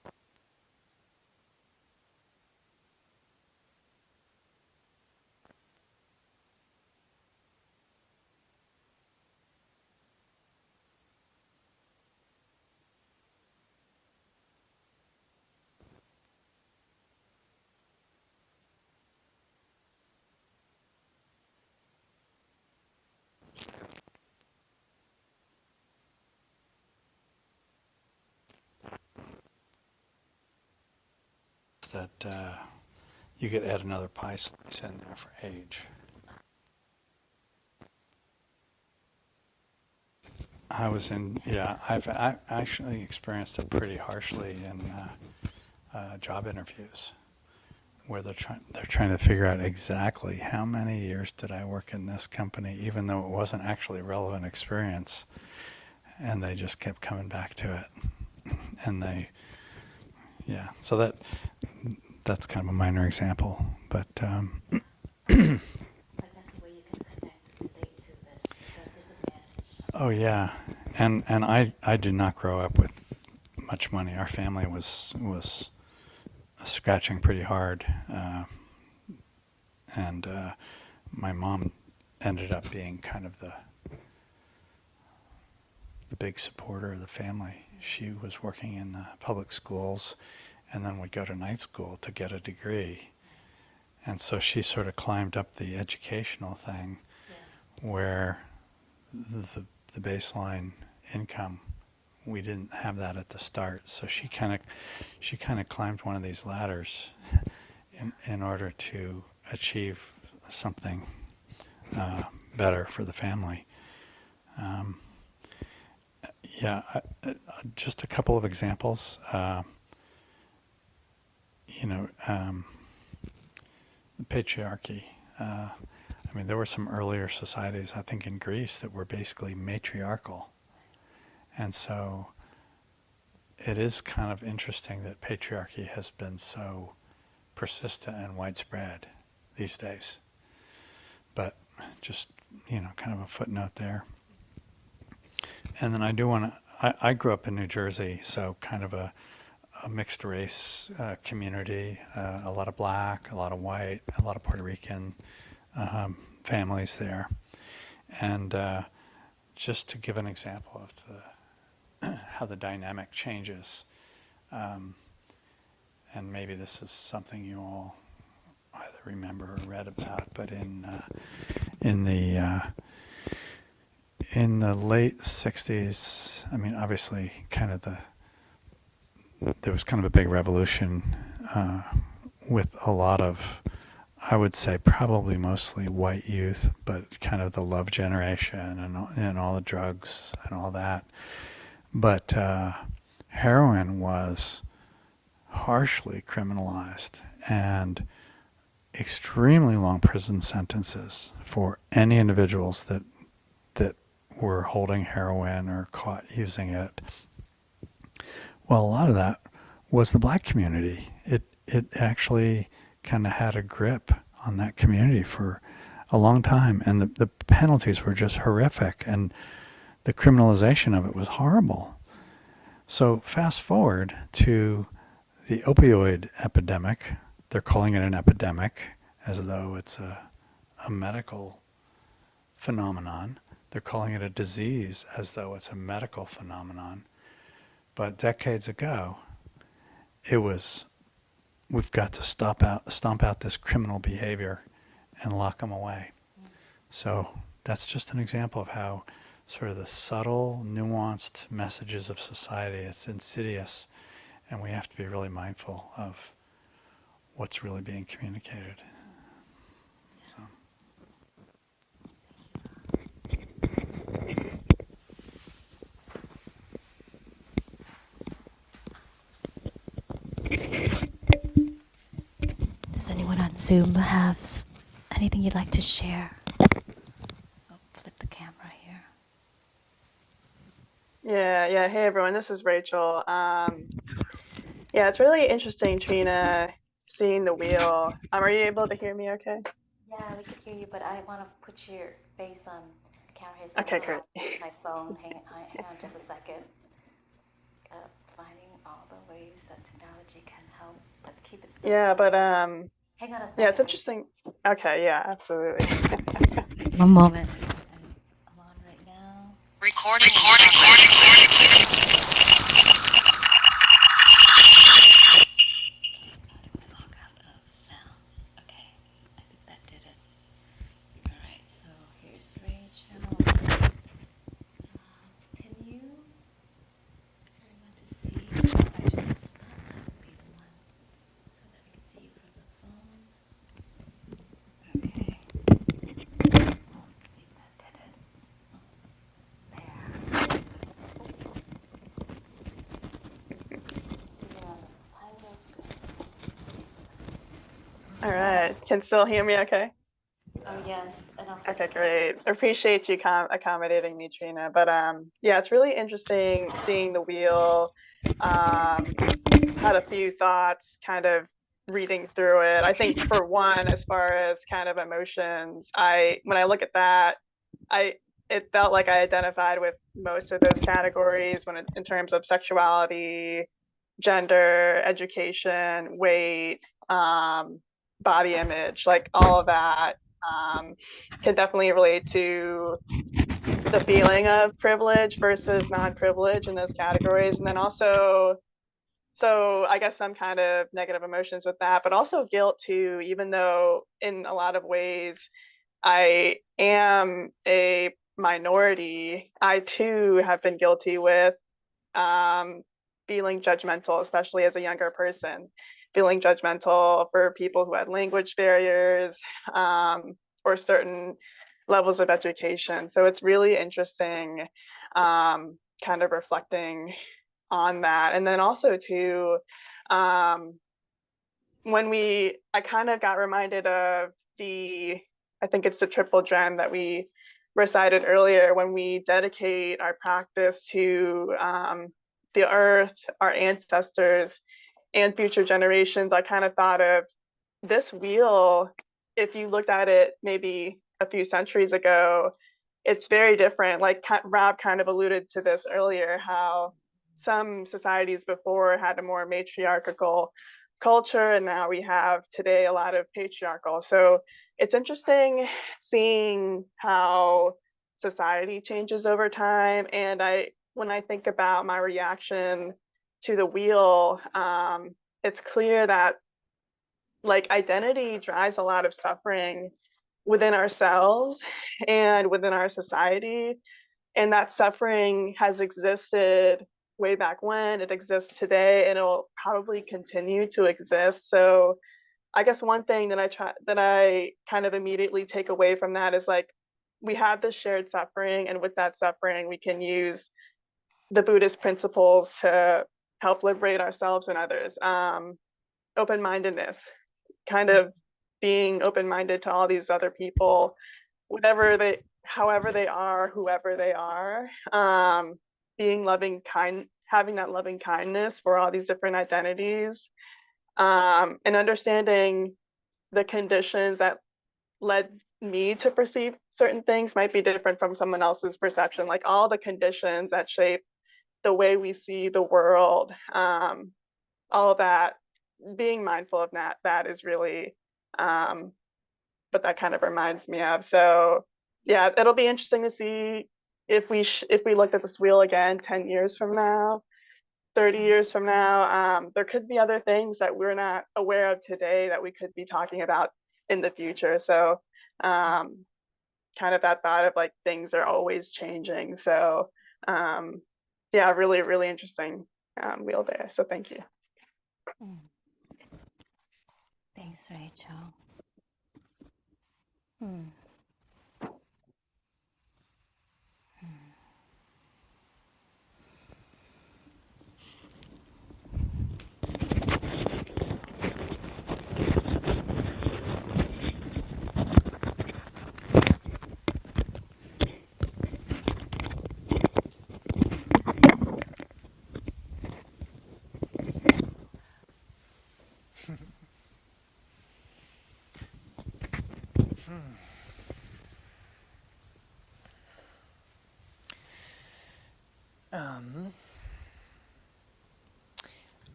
that you could add another pie slice in there for age. I was in, yeah, I actually experienced it pretty harshly in job interviews, where they're trying to figure out exactly how many years did I work in this company, even though it wasn't actually relevant experience, and they just kept coming back to it, and yeah, so that's kind of a minor example, but. But that's a way you can connect, relate to this, the disadvantage. Oh yeah, and I did not grow up with much money. Our family was scratching pretty hard, and my mom ended up being kind of the big supporter of the family. She was working in the public schools and then would go to night school to get a degree. And so she sort of climbed up the educational thing where the baseline income, we didn't have that at the start. So she kind of climbed one of these ladders in order to achieve something better for the family. Just a couple of examples. The patriarchy. I mean, there were some earlier societies, I think, in Greece that were basically matriarchal. And so it is kind of interesting that patriarchy has been so persistent and widespread these days. But just, kind of a footnote there. And then I do want to, I grew up in New Jersey, so kind of a mixed race community, a lot of black, a lot of white, a lot of Puerto Rican families there. And just to give an example of how the dynamic changes, and maybe this is something you all either remember or read about, but in the late 60s, I mean, obviously there was kind of a big revolution with a lot of, I would say, probably mostly white youth, but kind of the love generation and all the drugs and all that. But heroin was harshly criminalized and extremely long prison sentences for any individuals that were holding heroin or caught using it. Well, a lot of that was the black community. It actually kind of had a grip on that community for a long time, and the penalties were just horrific, and the criminalization of it was horrible. So fast forward to the opioid epidemic. They're calling it an epidemic as though it's a medical phenomenon. They're calling it a disease as though it's a medical phenomenon. But decades ago, it was, we've got to stomp out this criminal behavior and lock them away. So that's just an example of how sort of the subtle, nuanced messages of society, it's insidious, and we have to be really mindful of what's really being communicated. So. Does anyone on Zoom have anything you'd like to share? Oh, flip the camera here. Yeah. Hey, everyone. This is Rachel. Yeah, it's really interesting, Trina, seeing the wheel. Are you able to hear me okay? Yeah, we can hear you, but I want to put your face on the camera here. So Okay, great. My phone. Hang on just a second. Finding all the ways that technology can help, but keep it still. Yeah, but hang on a second. yeah, it's interesting. Okay, yeah, absolutely. One moment. I'm on right now. Recording. Log out of sound. Okay, I think that did it. All right, so here's Rachel. Can you? I want to see. Actually, the spotlight would be the one, so that we can see you from the phone. Okay. Let's see if that did it. There. All right. Can still hear me okay? Oh, yes. Okay, great. I appreciate you accommodating me, Trina. But yeah, it's really interesting seeing the wheel. Had a few thoughts kind of reading through it. I think for one, as far as kind of emotions, when I look at that, it felt like I identified with most of those categories in terms of sexuality, gender, education, weight, body image, like all of that can definitely relate to the feeling of privilege versus non-privilege in those categories. And then also, so I guess some kind of negative emotions with that, but also guilt too, even though in a lot of ways I am a minority, I too have been guilty with um, feeling judgmental, especially as a younger person, feeling judgmental for people who had language barriers or certain levels of education. So it's really interesting kind of reflecting on that. And then also too, um, I kind of got reminded of I think it's the triple gem that we recited earlier, when we dedicate our practice to the earth, our ancestors, and future generations. I kind of thought of this wheel, if you looked at it maybe a few centuries ago, it's very different. Like Rob kind of alluded to this earlier, how some societies before had a more matriarchal culture, and now we have today a lot of patriarchal. So it's interesting seeing how society changes over time. And when I think about my reaction to the wheel, it's clear that like identity drives a lot of suffering within ourselves and within our society. And that suffering has existed way back when, it exists today, and it'll probably continue to exist. So I guess one thing that I kind of immediately take away from that is like, we have this shared suffering, and with that suffering, we can use the Buddhist principles to help liberate ourselves and others. Open-mindedness, kind of being open-minded to all these other people, however they are, whoever they are, being having that loving kindness for all these different identities, and understanding the conditions that led me to perceive certain things might be different from someone else's perception, like all the conditions that shape the way we see the world, all of that, being mindful of that is really what that kind of reminds me of. So yeah, it'll be interesting to see if we looked at this wheel again 10 years from now, 30 years from now. There could be other things that we're not aware of today that we could be talking about in the future. So kind of that thought of like things are always changing. So yeah, really, really interesting wheel there. So thank you. Thanks, Rachel. Hmm.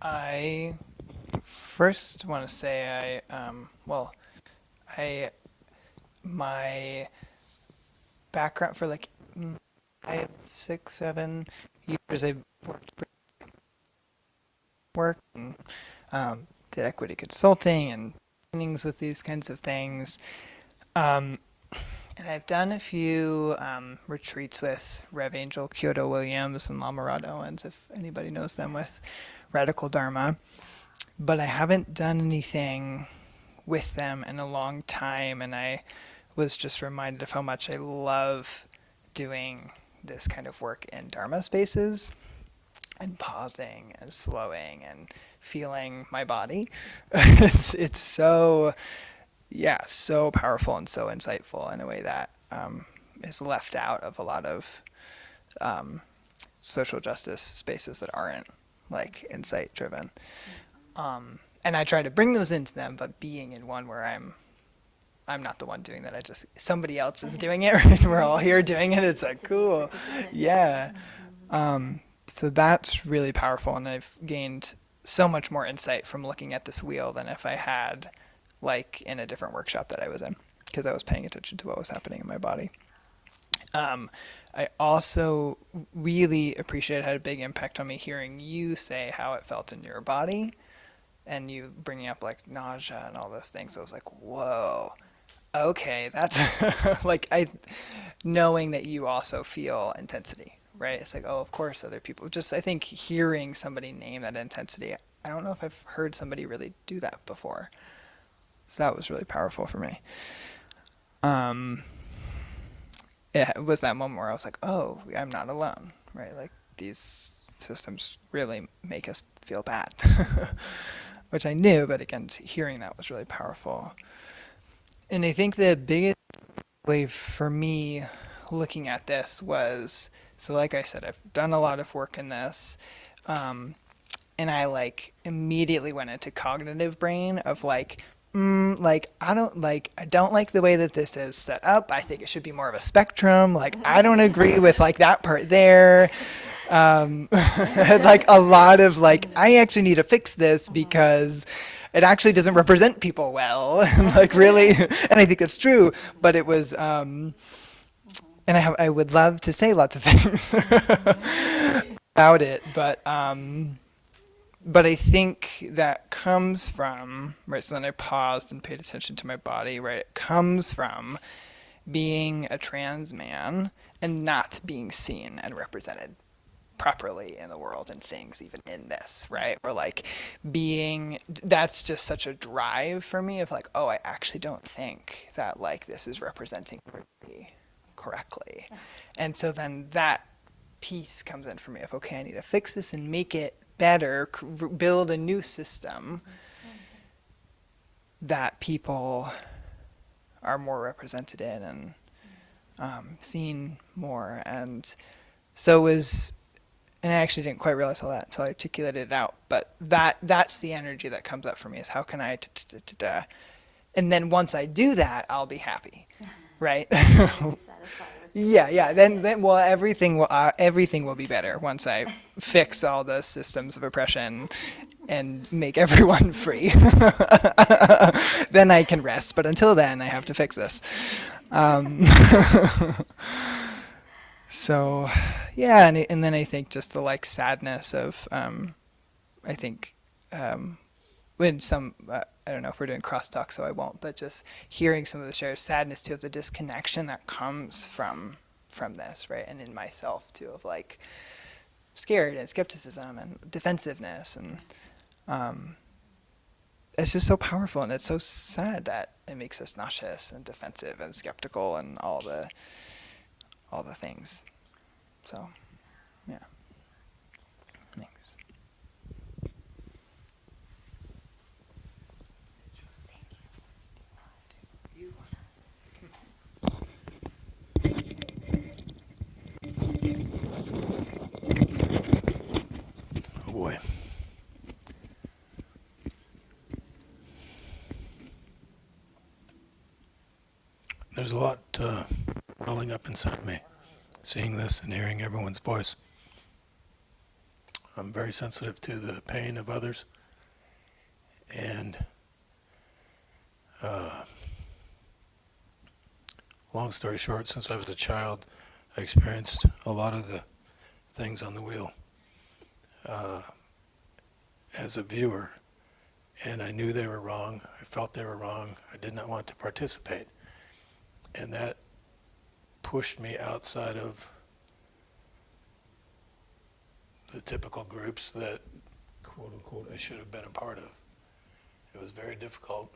I first want to say I my background for like 5, 6, 7 years I worked and did equity consulting and trainings with these kinds of things. And I've done a few retreats with Rev Angel Kyoto Williams and Lama Rod Owens, if anybody knows them, with Radical Dharma. But I haven't done anything with them in a long time, and I was just reminded of how much I love doing this kind of work in Dharma spaces and pausing and slowing and feeling my body. It's so so powerful and so insightful in a way that is left out of a lot of social justice spaces that aren't like insight driven. And I try to bring those into them, but being in one where I'm I'm not the one doing that. Somebody else is doing it, right? We're all here doing it. It's like, cool. Yeah. So that's really powerful. And I've gained so much more insight from looking at this wheel than if I had, like, in a different workshop that I was in, because I was paying attention to what was happening in my body. I also really appreciated, had a big impact on me hearing you say how it felt in your body, and you bringing up like nausea and all those things. I was like, whoa, okay, that's like, knowing that you also feel intensity, right? It's like, oh, of course other people, just I think hearing somebody name that intensity, I don't know if I've heard somebody really do that before. So that was really powerful for me. It was that moment where I was like, oh, I'm not alone, right? Like, these systems really make us feel bad, which I knew, but again, hearing that was really powerful. And I think the biggest way for me looking at this was, so like I said, I've done a lot of work in this, and I like immediately went into cognitive brain of like, I don't like the way that this is set up. I think it should be more of a spectrum. Like, I don't agree with like that part there. Like a lot of like, I actually need to fix this because it actually doesn't represent people well. Like, really, and I think that's true. But it was, and I would love to say lots of things about it, but I think that comes from, right, so then I paused and paid attention to my body, right? It comes from being a trans man and not being seen and represented properly in the world and things, even in this, right? Or like that's just such a drive for me of like, oh, I actually don't think that like this is representing me correctly. And so then that piece comes in for me of, okay, I need to fix this and make it better, build a new system that people are more represented in and seen more. And so it was, and I actually didn't quite realize all that until I articulated it out, but that's the energy that comes up for me, is how can I, and then once I do that, I'll be happy, right? Yeah. Then, well, everything will be better once I fix all the systems of oppression and make everyone free. Then I can rest. But until then, I have to fix this. So, yeah, and then I think just the like sadness of, I think, when some, I don't know if we're doing crosstalk, so I won't, but just hearing some of the shared sadness too of the disconnection that comes from this, right? And in myself too, of like scared and skepticism and defensiveness, and it's just so powerful, and it's so sad that it makes us nauseous and defensive and skeptical and all the things. So, yeah. Thanks. Oh boy. There's a lot welling up inside me, seeing this and hearing everyone's voice. I'm very sensitive to the pain of others, and long story short, since I was a child, I experienced a lot of the things on the wheel as a viewer, and I knew they were wrong. I felt they were wrong. I did not want to participate, and that pushed me outside of the typical groups that, quote unquote, I should have been a part of. It was very difficult.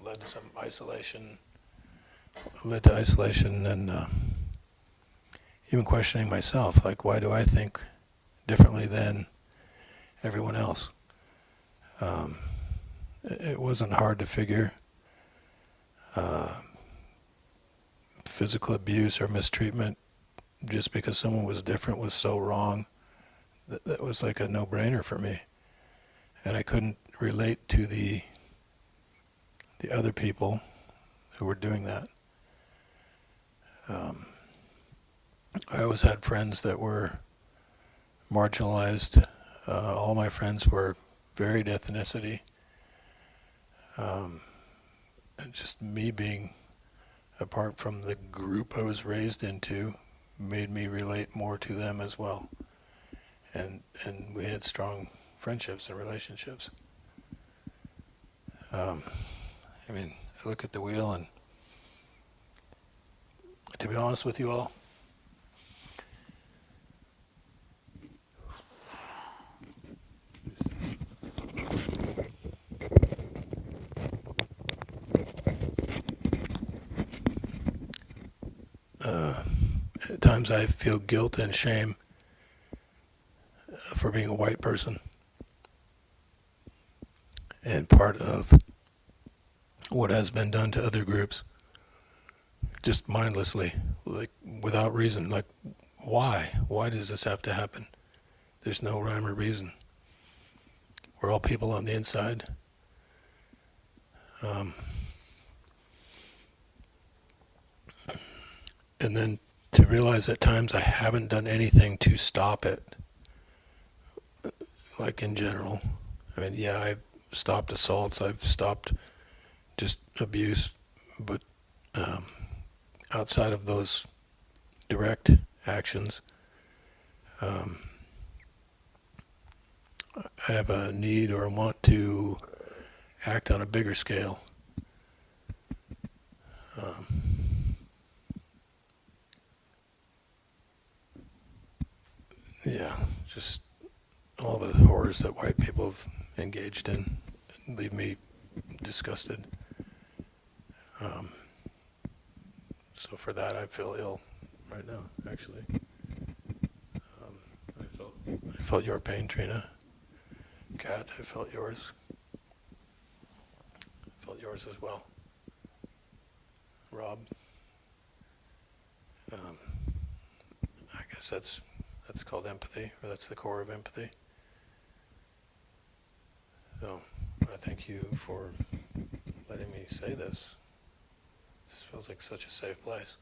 Led to isolation and even questioning myself, like, why do I think differently than everyone else? It wasn't hard to figure. Physical abuse or mistreatment just because someone was different was so wrong that was like a no-brainer for me. And I couldn't relate to the the other people who were doing that. I always had friends that were marginalized. All my friends were varied ethnicity. And just me being apart from the group I was raised into made me relate more to them as well. And we had strong friendships and relationships. I mean, I look at the wheel, and to be honest with you all, at times I feel guilt and shame for being a white person. And part of what has been done to other groups, just mindlessly, like without reason, like why? Why does this have to happen? There's no rhyme or reason. We're all people on the inside. And then to realize at times I haven't done anything to stop it. Like in general. I mean, yeah, I've stopped assaults, I've stopped just abuse, but outside of those direct actions, I have a need or a want to act on a bigger scale. Yeah, just all the horrors that white people have engaged in leave me disgusted. So for that, I feel ill right now, actually. I felt your pain, Trina. Kat, I felt yours. I felt yours as well. Rob, I guess that's called empathy, or that's the core of empathy. So I thank you for letting me say this. This feels like such a safe place.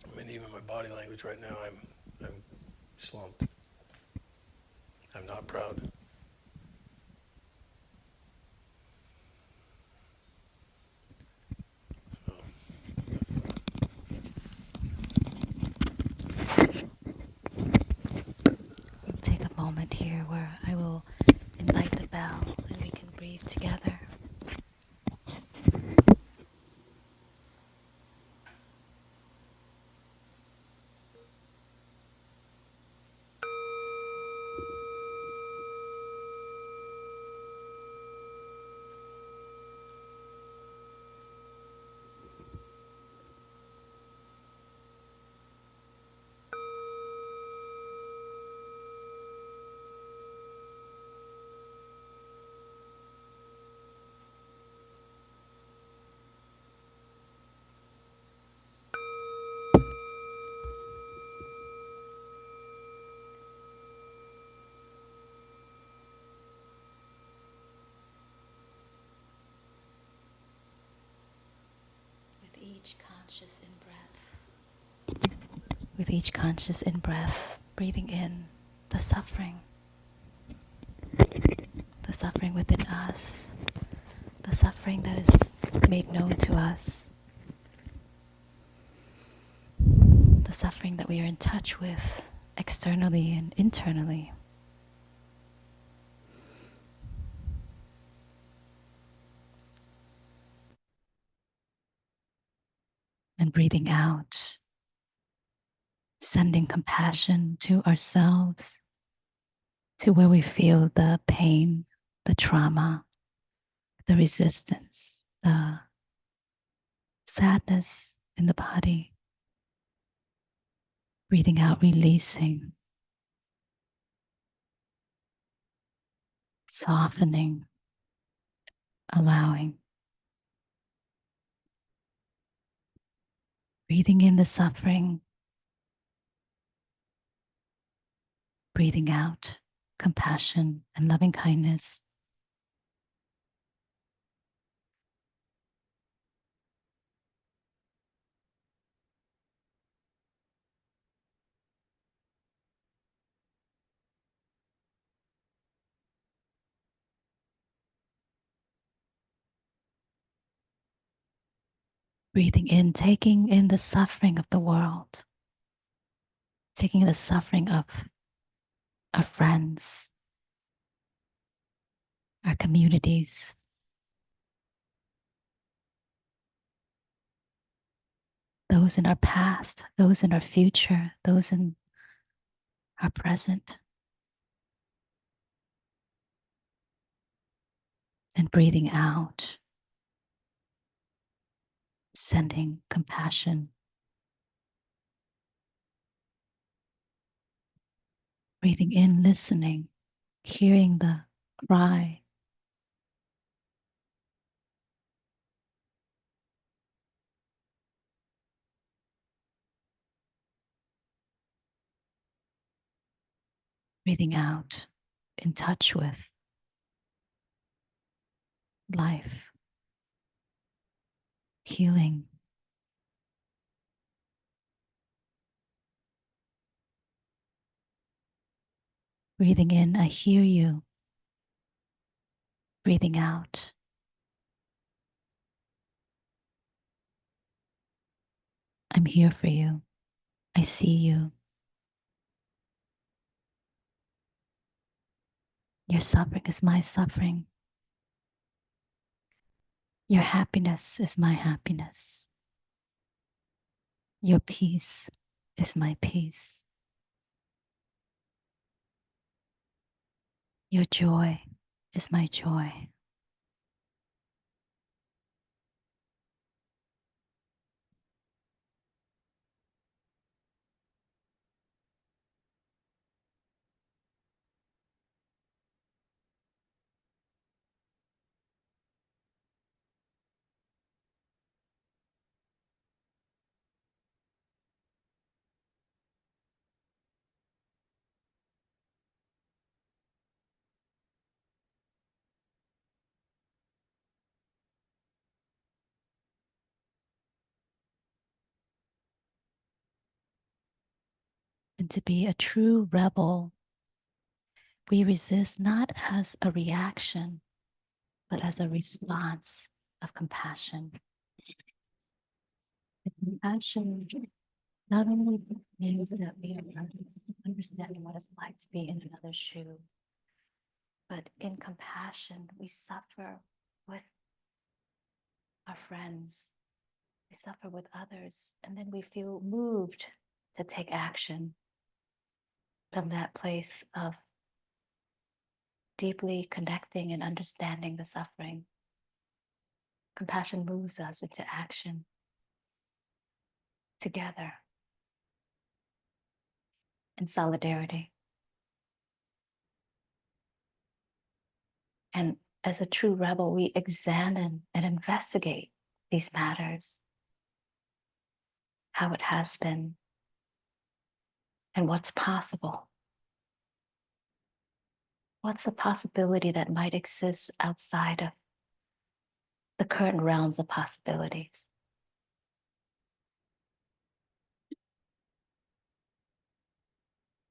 I mean, even my body language right now, I'm slumped. I'm not proud. So, Take a moment here where I will invite the bell and we can breathe together. With each conscious in-breath, with each conscious in-breath, breathing in the suffering within us, the suffering that is made known to us, the suffering that we are in touch with externally and internally. And breathing out, sending compassion to ourselves, to where we feel the pain, the trauma, the resistance, the sadness in the body. Breathing out, releasing, softening, allowing. Breathing in the suffering, breathing out compassion and loving kindness. Breathing in, taking in the suffering of the world, taking the suffering of our friends, our communities, those in our past, those in our future, those in our present. And breathing out, sending compassion. Breathing in, listening, hearing the cry. Breathing out, in touch with life, healing. Breathing in, I hear you. Breathing out, I'm here for you. I see you. Your suffering is my suffering. Your happiness is my happiness. Your peace is my peace. Your joy is my joy. And to be a true rebel, we resist not as a reaction, but as a response of compassion. Compassion not only means that we are understanding what it's like to be in another's shoe, but in compassion, we suffer with our friends, we suffer with others, and then we feel moved to take action from that place of deeply connecting and understanding the suffering. Compassion moves us into action together in solidarity. And as a true rebel, we examine and investigate these matters, how it has been, and what's possible. What's the possibility that might exist outside of the current realms of possibilities?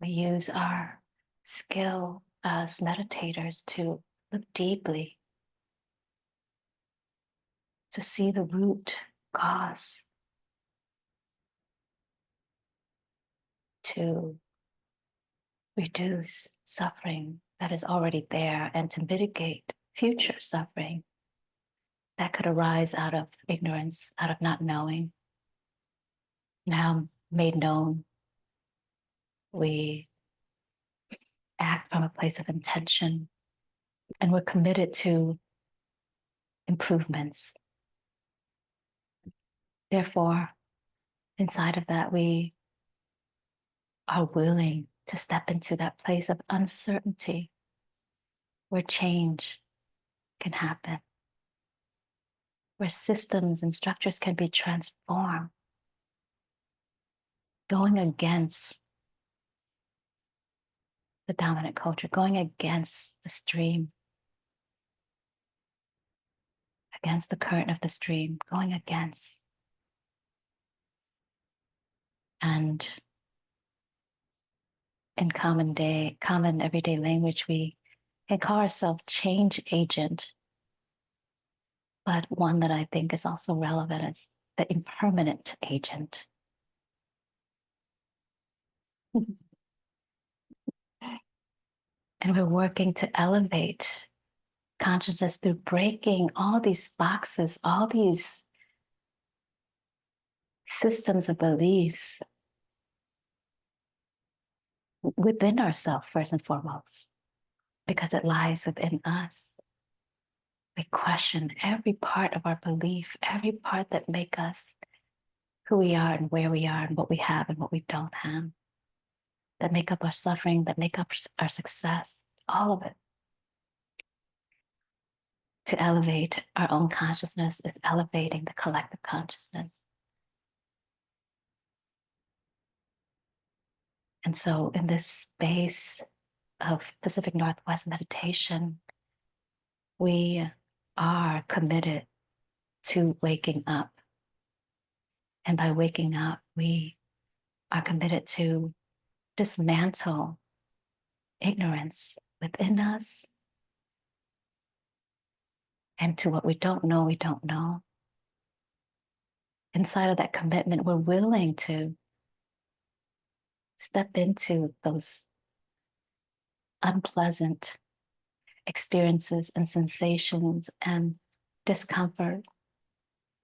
We use our skill as meditators to look deeply, to see the root cause, to reduce suffering that is already there and to mitigate future suffering that could arise out of ignorance, out of not knowing. Now made known, we act from a place of intention and we're committed to improvements. Therefore, inside of that, we are willing to step into that place of uncertainty where change can happen, where systems and structures can be transformed, going against the dominant culture, going against the stream, against the current of the stream, going against. And in common everyday language, we can call ourselves change agent. But one that I think is also relevant is the impermanent agent. And we're working to elevate consciousness through breaking all these boxes, all these systems of beliefs within ourselves, first and foremost, because it lies within us. We question every part of our belief, every part that make us who we are and where we are and what we have and what we don't have, that make up our suffering, that make up our success, all of it. To elevate our own consciousness is elevating the collective consciousness. And so in this space of Pacific Northwest meditation, we are committed to waking up. And by waking up, we are committed to dismantle ignorance within us, and to what we don't know, we don't know. Inside of that commitment, we're willing to step into those unpleasant experiences and sensations and discomfort.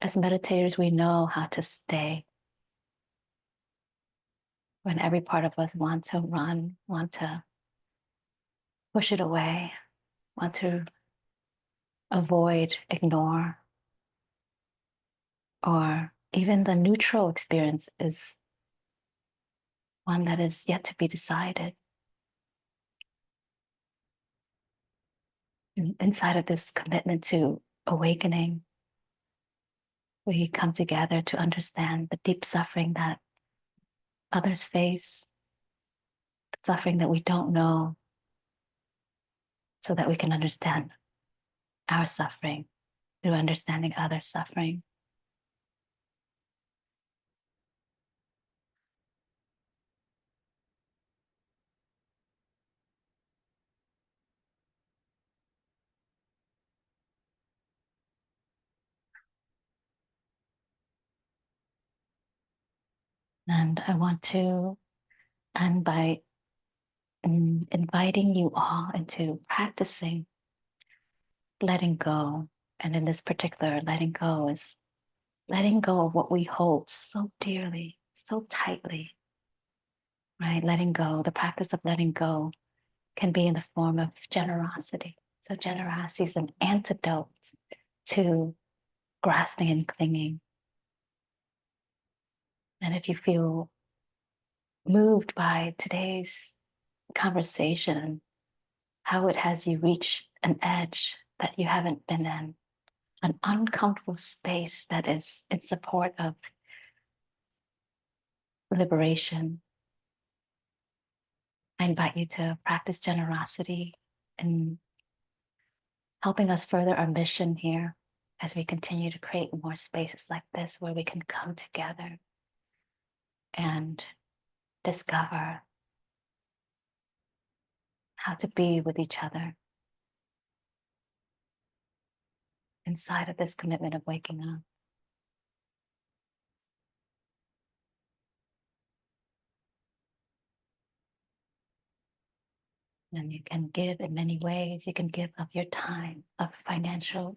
As meditators, we know how to stay when every part of us want to run, want to push it away, want to avoid, ignore, or even the neutral experience is one that is yet to be decided. And inside of this commitment to awakening, we come together to understand the deep suffering that others face, the suffering that we don't know, so that we can understand our suffering through understanding others' suffering. And I want to end by inviting you all into practicing letting go. And in this particular, letting go is letting go of what we hold so dearly, so tightly, right? Letting go, the practice of letting go can be in the form of generosity. So generosity is an antidote to grasping and clinging. And if you feel moved by today's conversation, how it has you reach an edge that you haven't been in, an uncomfortable space that is in support of liberation, I invite you to practice generosity and helping us further our mission here as we continue to create more spaces like this where we can come together and discover how to be with each other inside of this commitment of waking up. And you can give in many ways. You can give of your time, of financial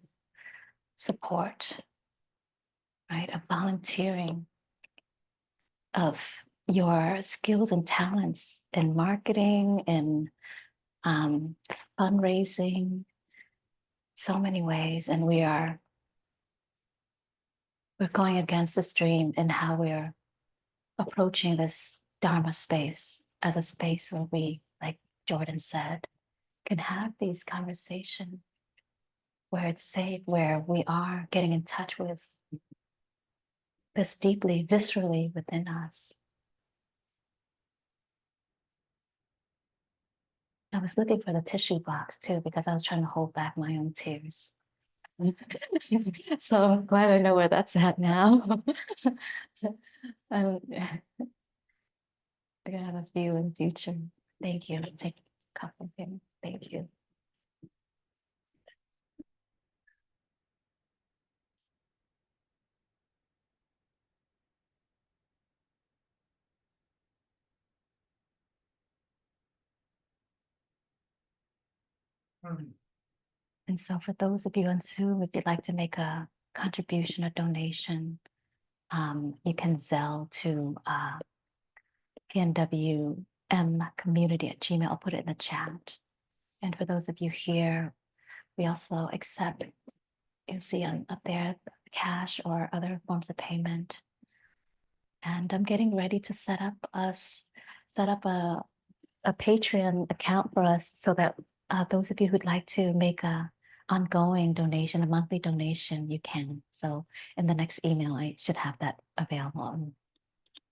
support, right? Of volunteering, of your skills and talents in marketing, in fundraising, so many ways. And we're going against the stream in how we're approaching this Dharma space as a space where we, like Jordan said, can have these conversations where it's safe, where we are getting in touch with this deeply, viscerally within us. I was looking for the tissue box too, because I was trying to hold back my own tears. So I'm glad I know where that's at now. I'm gonna have a few in future. Thank you. Take a couple here. Thank you. And so for those of you on Zoom, if you'd like to make a contribution, a donation, you can Zelle to PNWM community@gmail. I'll put it in the chat. And for those of you here, we also accept, you see up there, cash or other forms of payment. And I'm getting ready to set up a Patreon account for us so that those of you who'd like to make a ongoing donation, a monthly donation, you can. So in the next email, I should have that available. I'm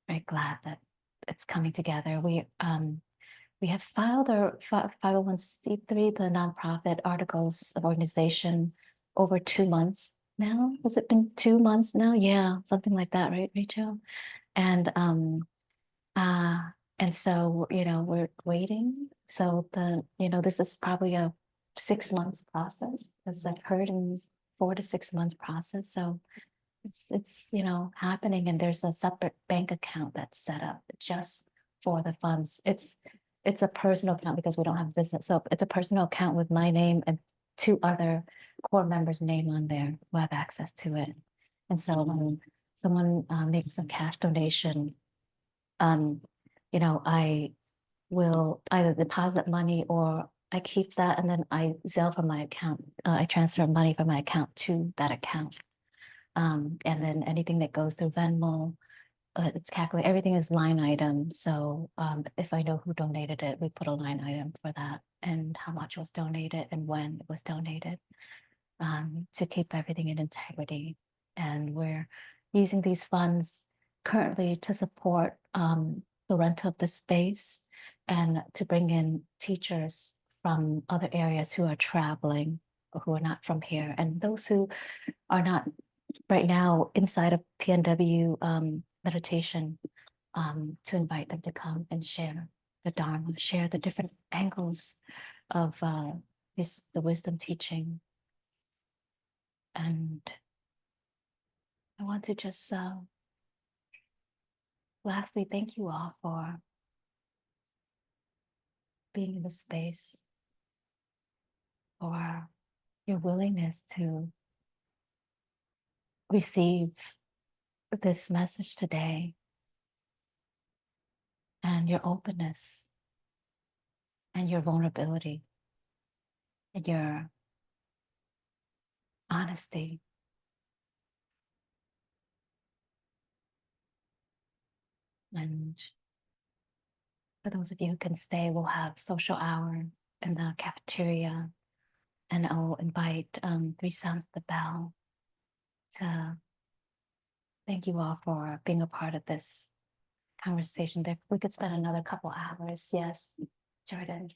very glad that it's coming together. We have filed our 501c3, the nonprofit articles of organization, over 2 months now. Has it been 2 months now? Yeah, something like that, right, Rachel? And so, we're waiting. So this is probably a 6 months process, as I've heard, in 4 to 6 months process. So it's happening, and there's a separate bank account that's set up just for the funds. It's a personal account because we don't have business. So it's a personal account with my name and 2 other core members' name on there who have access to it. And so when someone makes a cash donation, I will either deposit money or I keep that, and then I Zelle from my account. I transfer money from my account to that account. And then anything that goes through Venmo, it's calculated. Everything is line item. So if I know who donated it, we put a line item for that and how much was donated and when it was donated, to keep everything in integrity. And we're using these funds currently to support the rental of the space and to bring in teachers from other areas who are traveling or who are not from here. And those who are not right now inside of PNW meditation, to invite them to come and share the Dharma, share the different angles of the wisdom teaching. And I want to just lastly thank you all for being in the space, for your willingness to receive this message today, and your openness and your vulnerability and your honesty. And for those of you who can stay, we'll have social hour in the cafeteria, and I'll invite 3 Sounds the Bell to thank you all for being a part of this conversation. There, we could spend another couple hours. Yes, Jordan.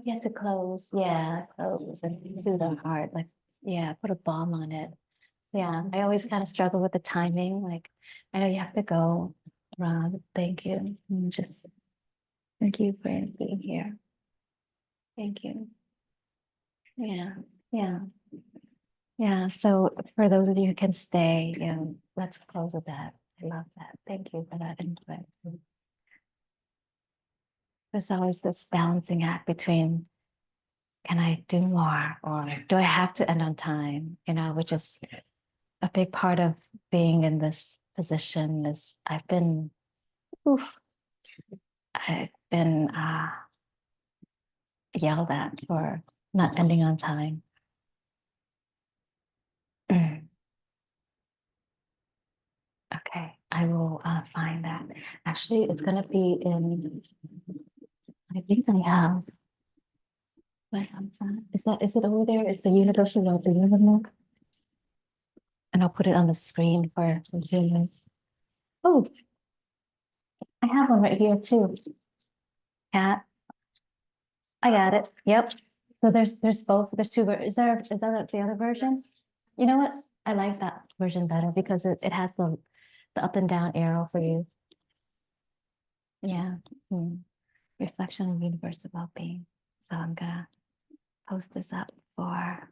Yeah, to close. Yeah, close and do the heart. Like, yeah, put a bomb on it. Yeah, I always kind of struggle with the timing. Like, I know you have to go, Rob. Thank you. Just thank you for being here. Thank you. Yeah, yeah, yeah. So for those of you who can stay, let's close with that. I love that. Thank you for that input. There's always this balancing act between, can I do more, or do I have to end on time? Which is a big part of being in this position. Is I've been yelled at for not ending on time. Okay, I will find that. Actually, it's going to be in, I think I have, is it over there? It's the University of the Universe. And I'll put it on the screen for Zoomers. Oh, I have one right here too. Cat. I got it. Yep. So there's both. There's 2. Is that the other version? You know what? I like that version better because it has the up and down arrow for you. Yeah. Reflection on universal well-being. So I'm gonna post this up for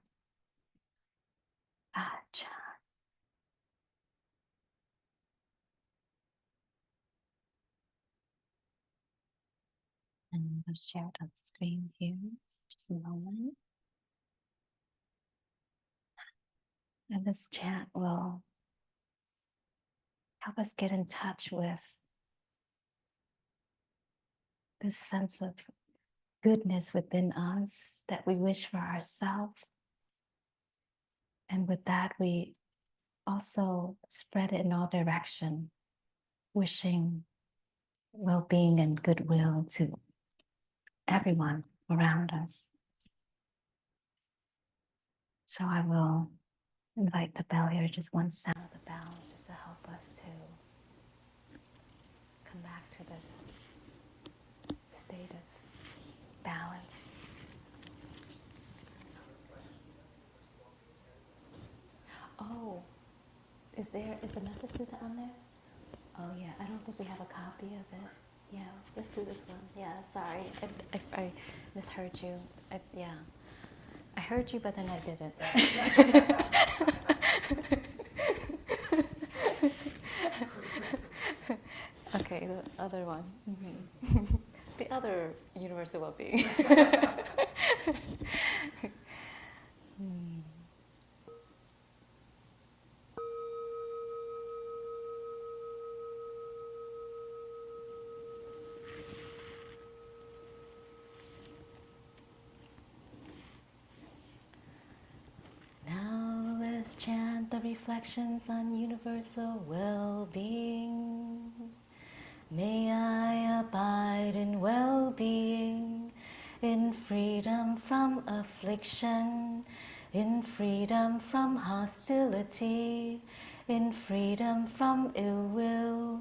chat. And I'll share it on the screen here. Just a moment. And this chant will help us get in touch with this sense of goodness within us that we wish for ourselves. And with that, we also spread it in all directions, wishing well-being and goodwill to everyone around us. So I will invite the bell here, just one sound of the bell, just to help us to come back to this state of balance. Oh, is the Metta Sutta on there? Oh yeah, I don't think we have a copy of it. Yeah, let's do this one. Yeah, sorry, I misheard you. Yeah, I heard you, but then I didn't. Okay, the other one. Mm-hmm. The other universal well-being. Now let us chant the reflections on universal well-being. May I abide in well-being, in freedom from affliction, in freedom from hostility, in freedom from ill will,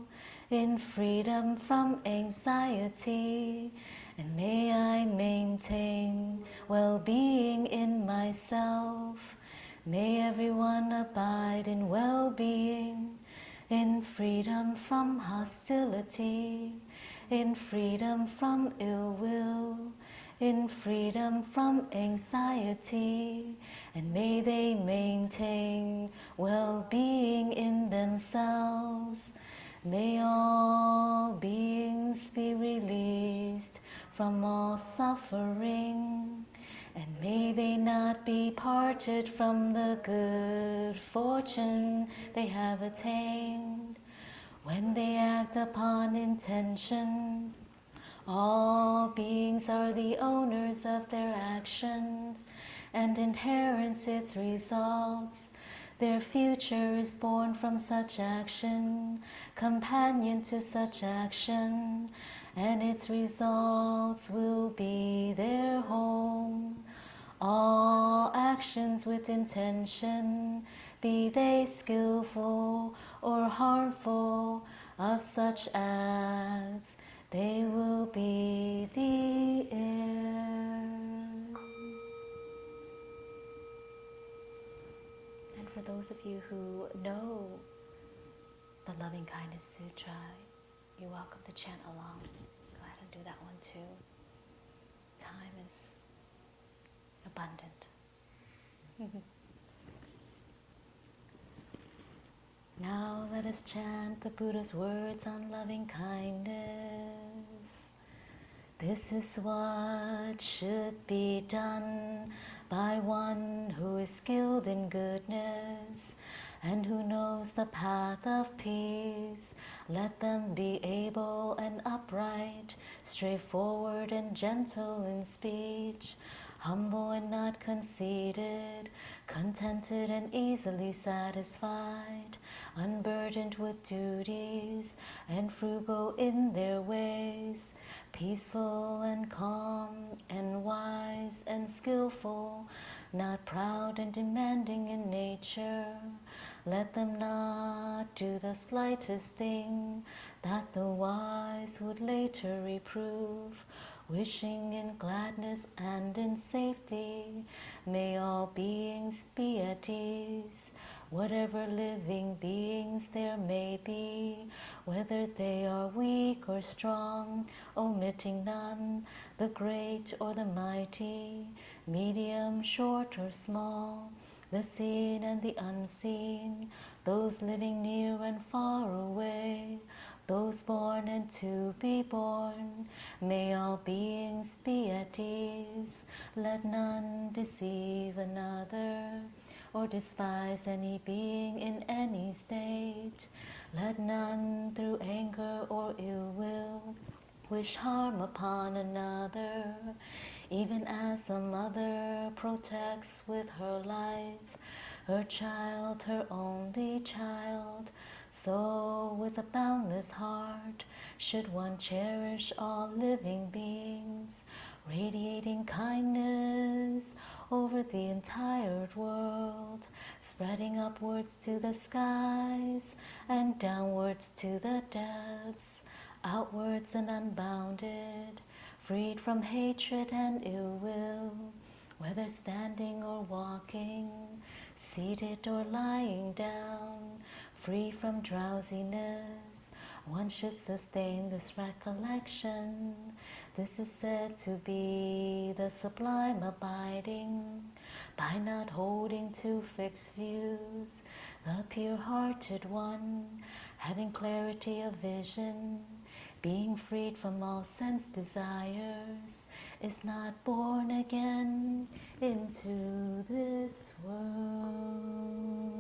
in freedom from anxiety, and may I maintain well-being in myself. May everyone abide in well-being, in freedom from hostility, in freedom from ill will, in freedom from anxiety, and may they maintain well-being in themselves. May all beings be released from all suffering, and may they not be parted from the good fortune they have attained. When they act upon intention, all beings are the owners of their actions and inherits its results. Their future is born from such action, companion to such action, and its results will be their home. All actions with intention, be they skillful or harmful, of such acts, they will be the heirs. And for those of you who know the Loving Kindness Sutra, you're welcome to chant along. Go ahead and do that one too. Time is abundant. Now let us chant the Buddha's words on loving kindness. This is what should be done by one who is skilled in goodness and who knows the path of peace. Let them be able and upright, straightforward and gentle in speech, humble and not conceited, contented and easily satisfied, unburdened with duties, and frugal in their ways, peaceful and calm and wise and skillful, not proud and demanding in nature. Let them not do the slightest thing that the wise would later reprove, wishing in gladness and in safety. May all beings be at ease, whatever living beings there may be, whether they are weak or strong, omitting none, the great or the mighty, medium, short or small, the seen and the unseen, those living near and far away, those born and to be born. May all beings be at ease. Let none deceive another or despise any being in any state. Let none through anger or ill will wish harm upon another, even as a mother protects with her life her child, her only child. So with a boundless heart should one cherish all living beings, radiating kindness over the entire world, spreading upwards to the skies and downwards to the depths, outwards and unbounded, freed from hatred and ill will, whether standing or walking, seated or lying down, free from drowsiness. One should sustain this recollection. This is said to be the sublime abiding, by not holding to fixed views, the pure-hearted one, having clarity of vision, being freed from all sense desires, is not born again into this world.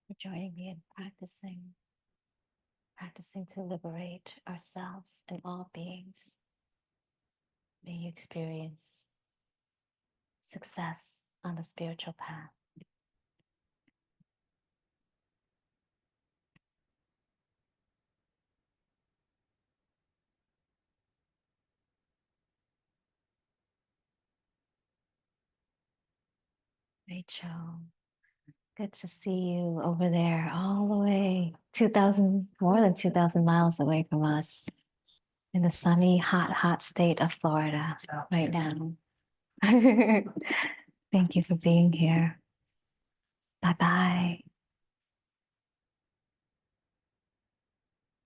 For joining me in practicing to liberate ourselves and all beings. May you experience success on the spiritual path. Rachel, good to see you over there, all the way 2,000, more than 2,000 miles away from us, in the sunny, hot state of Florida right now. Thank you for being here. Bye-bye.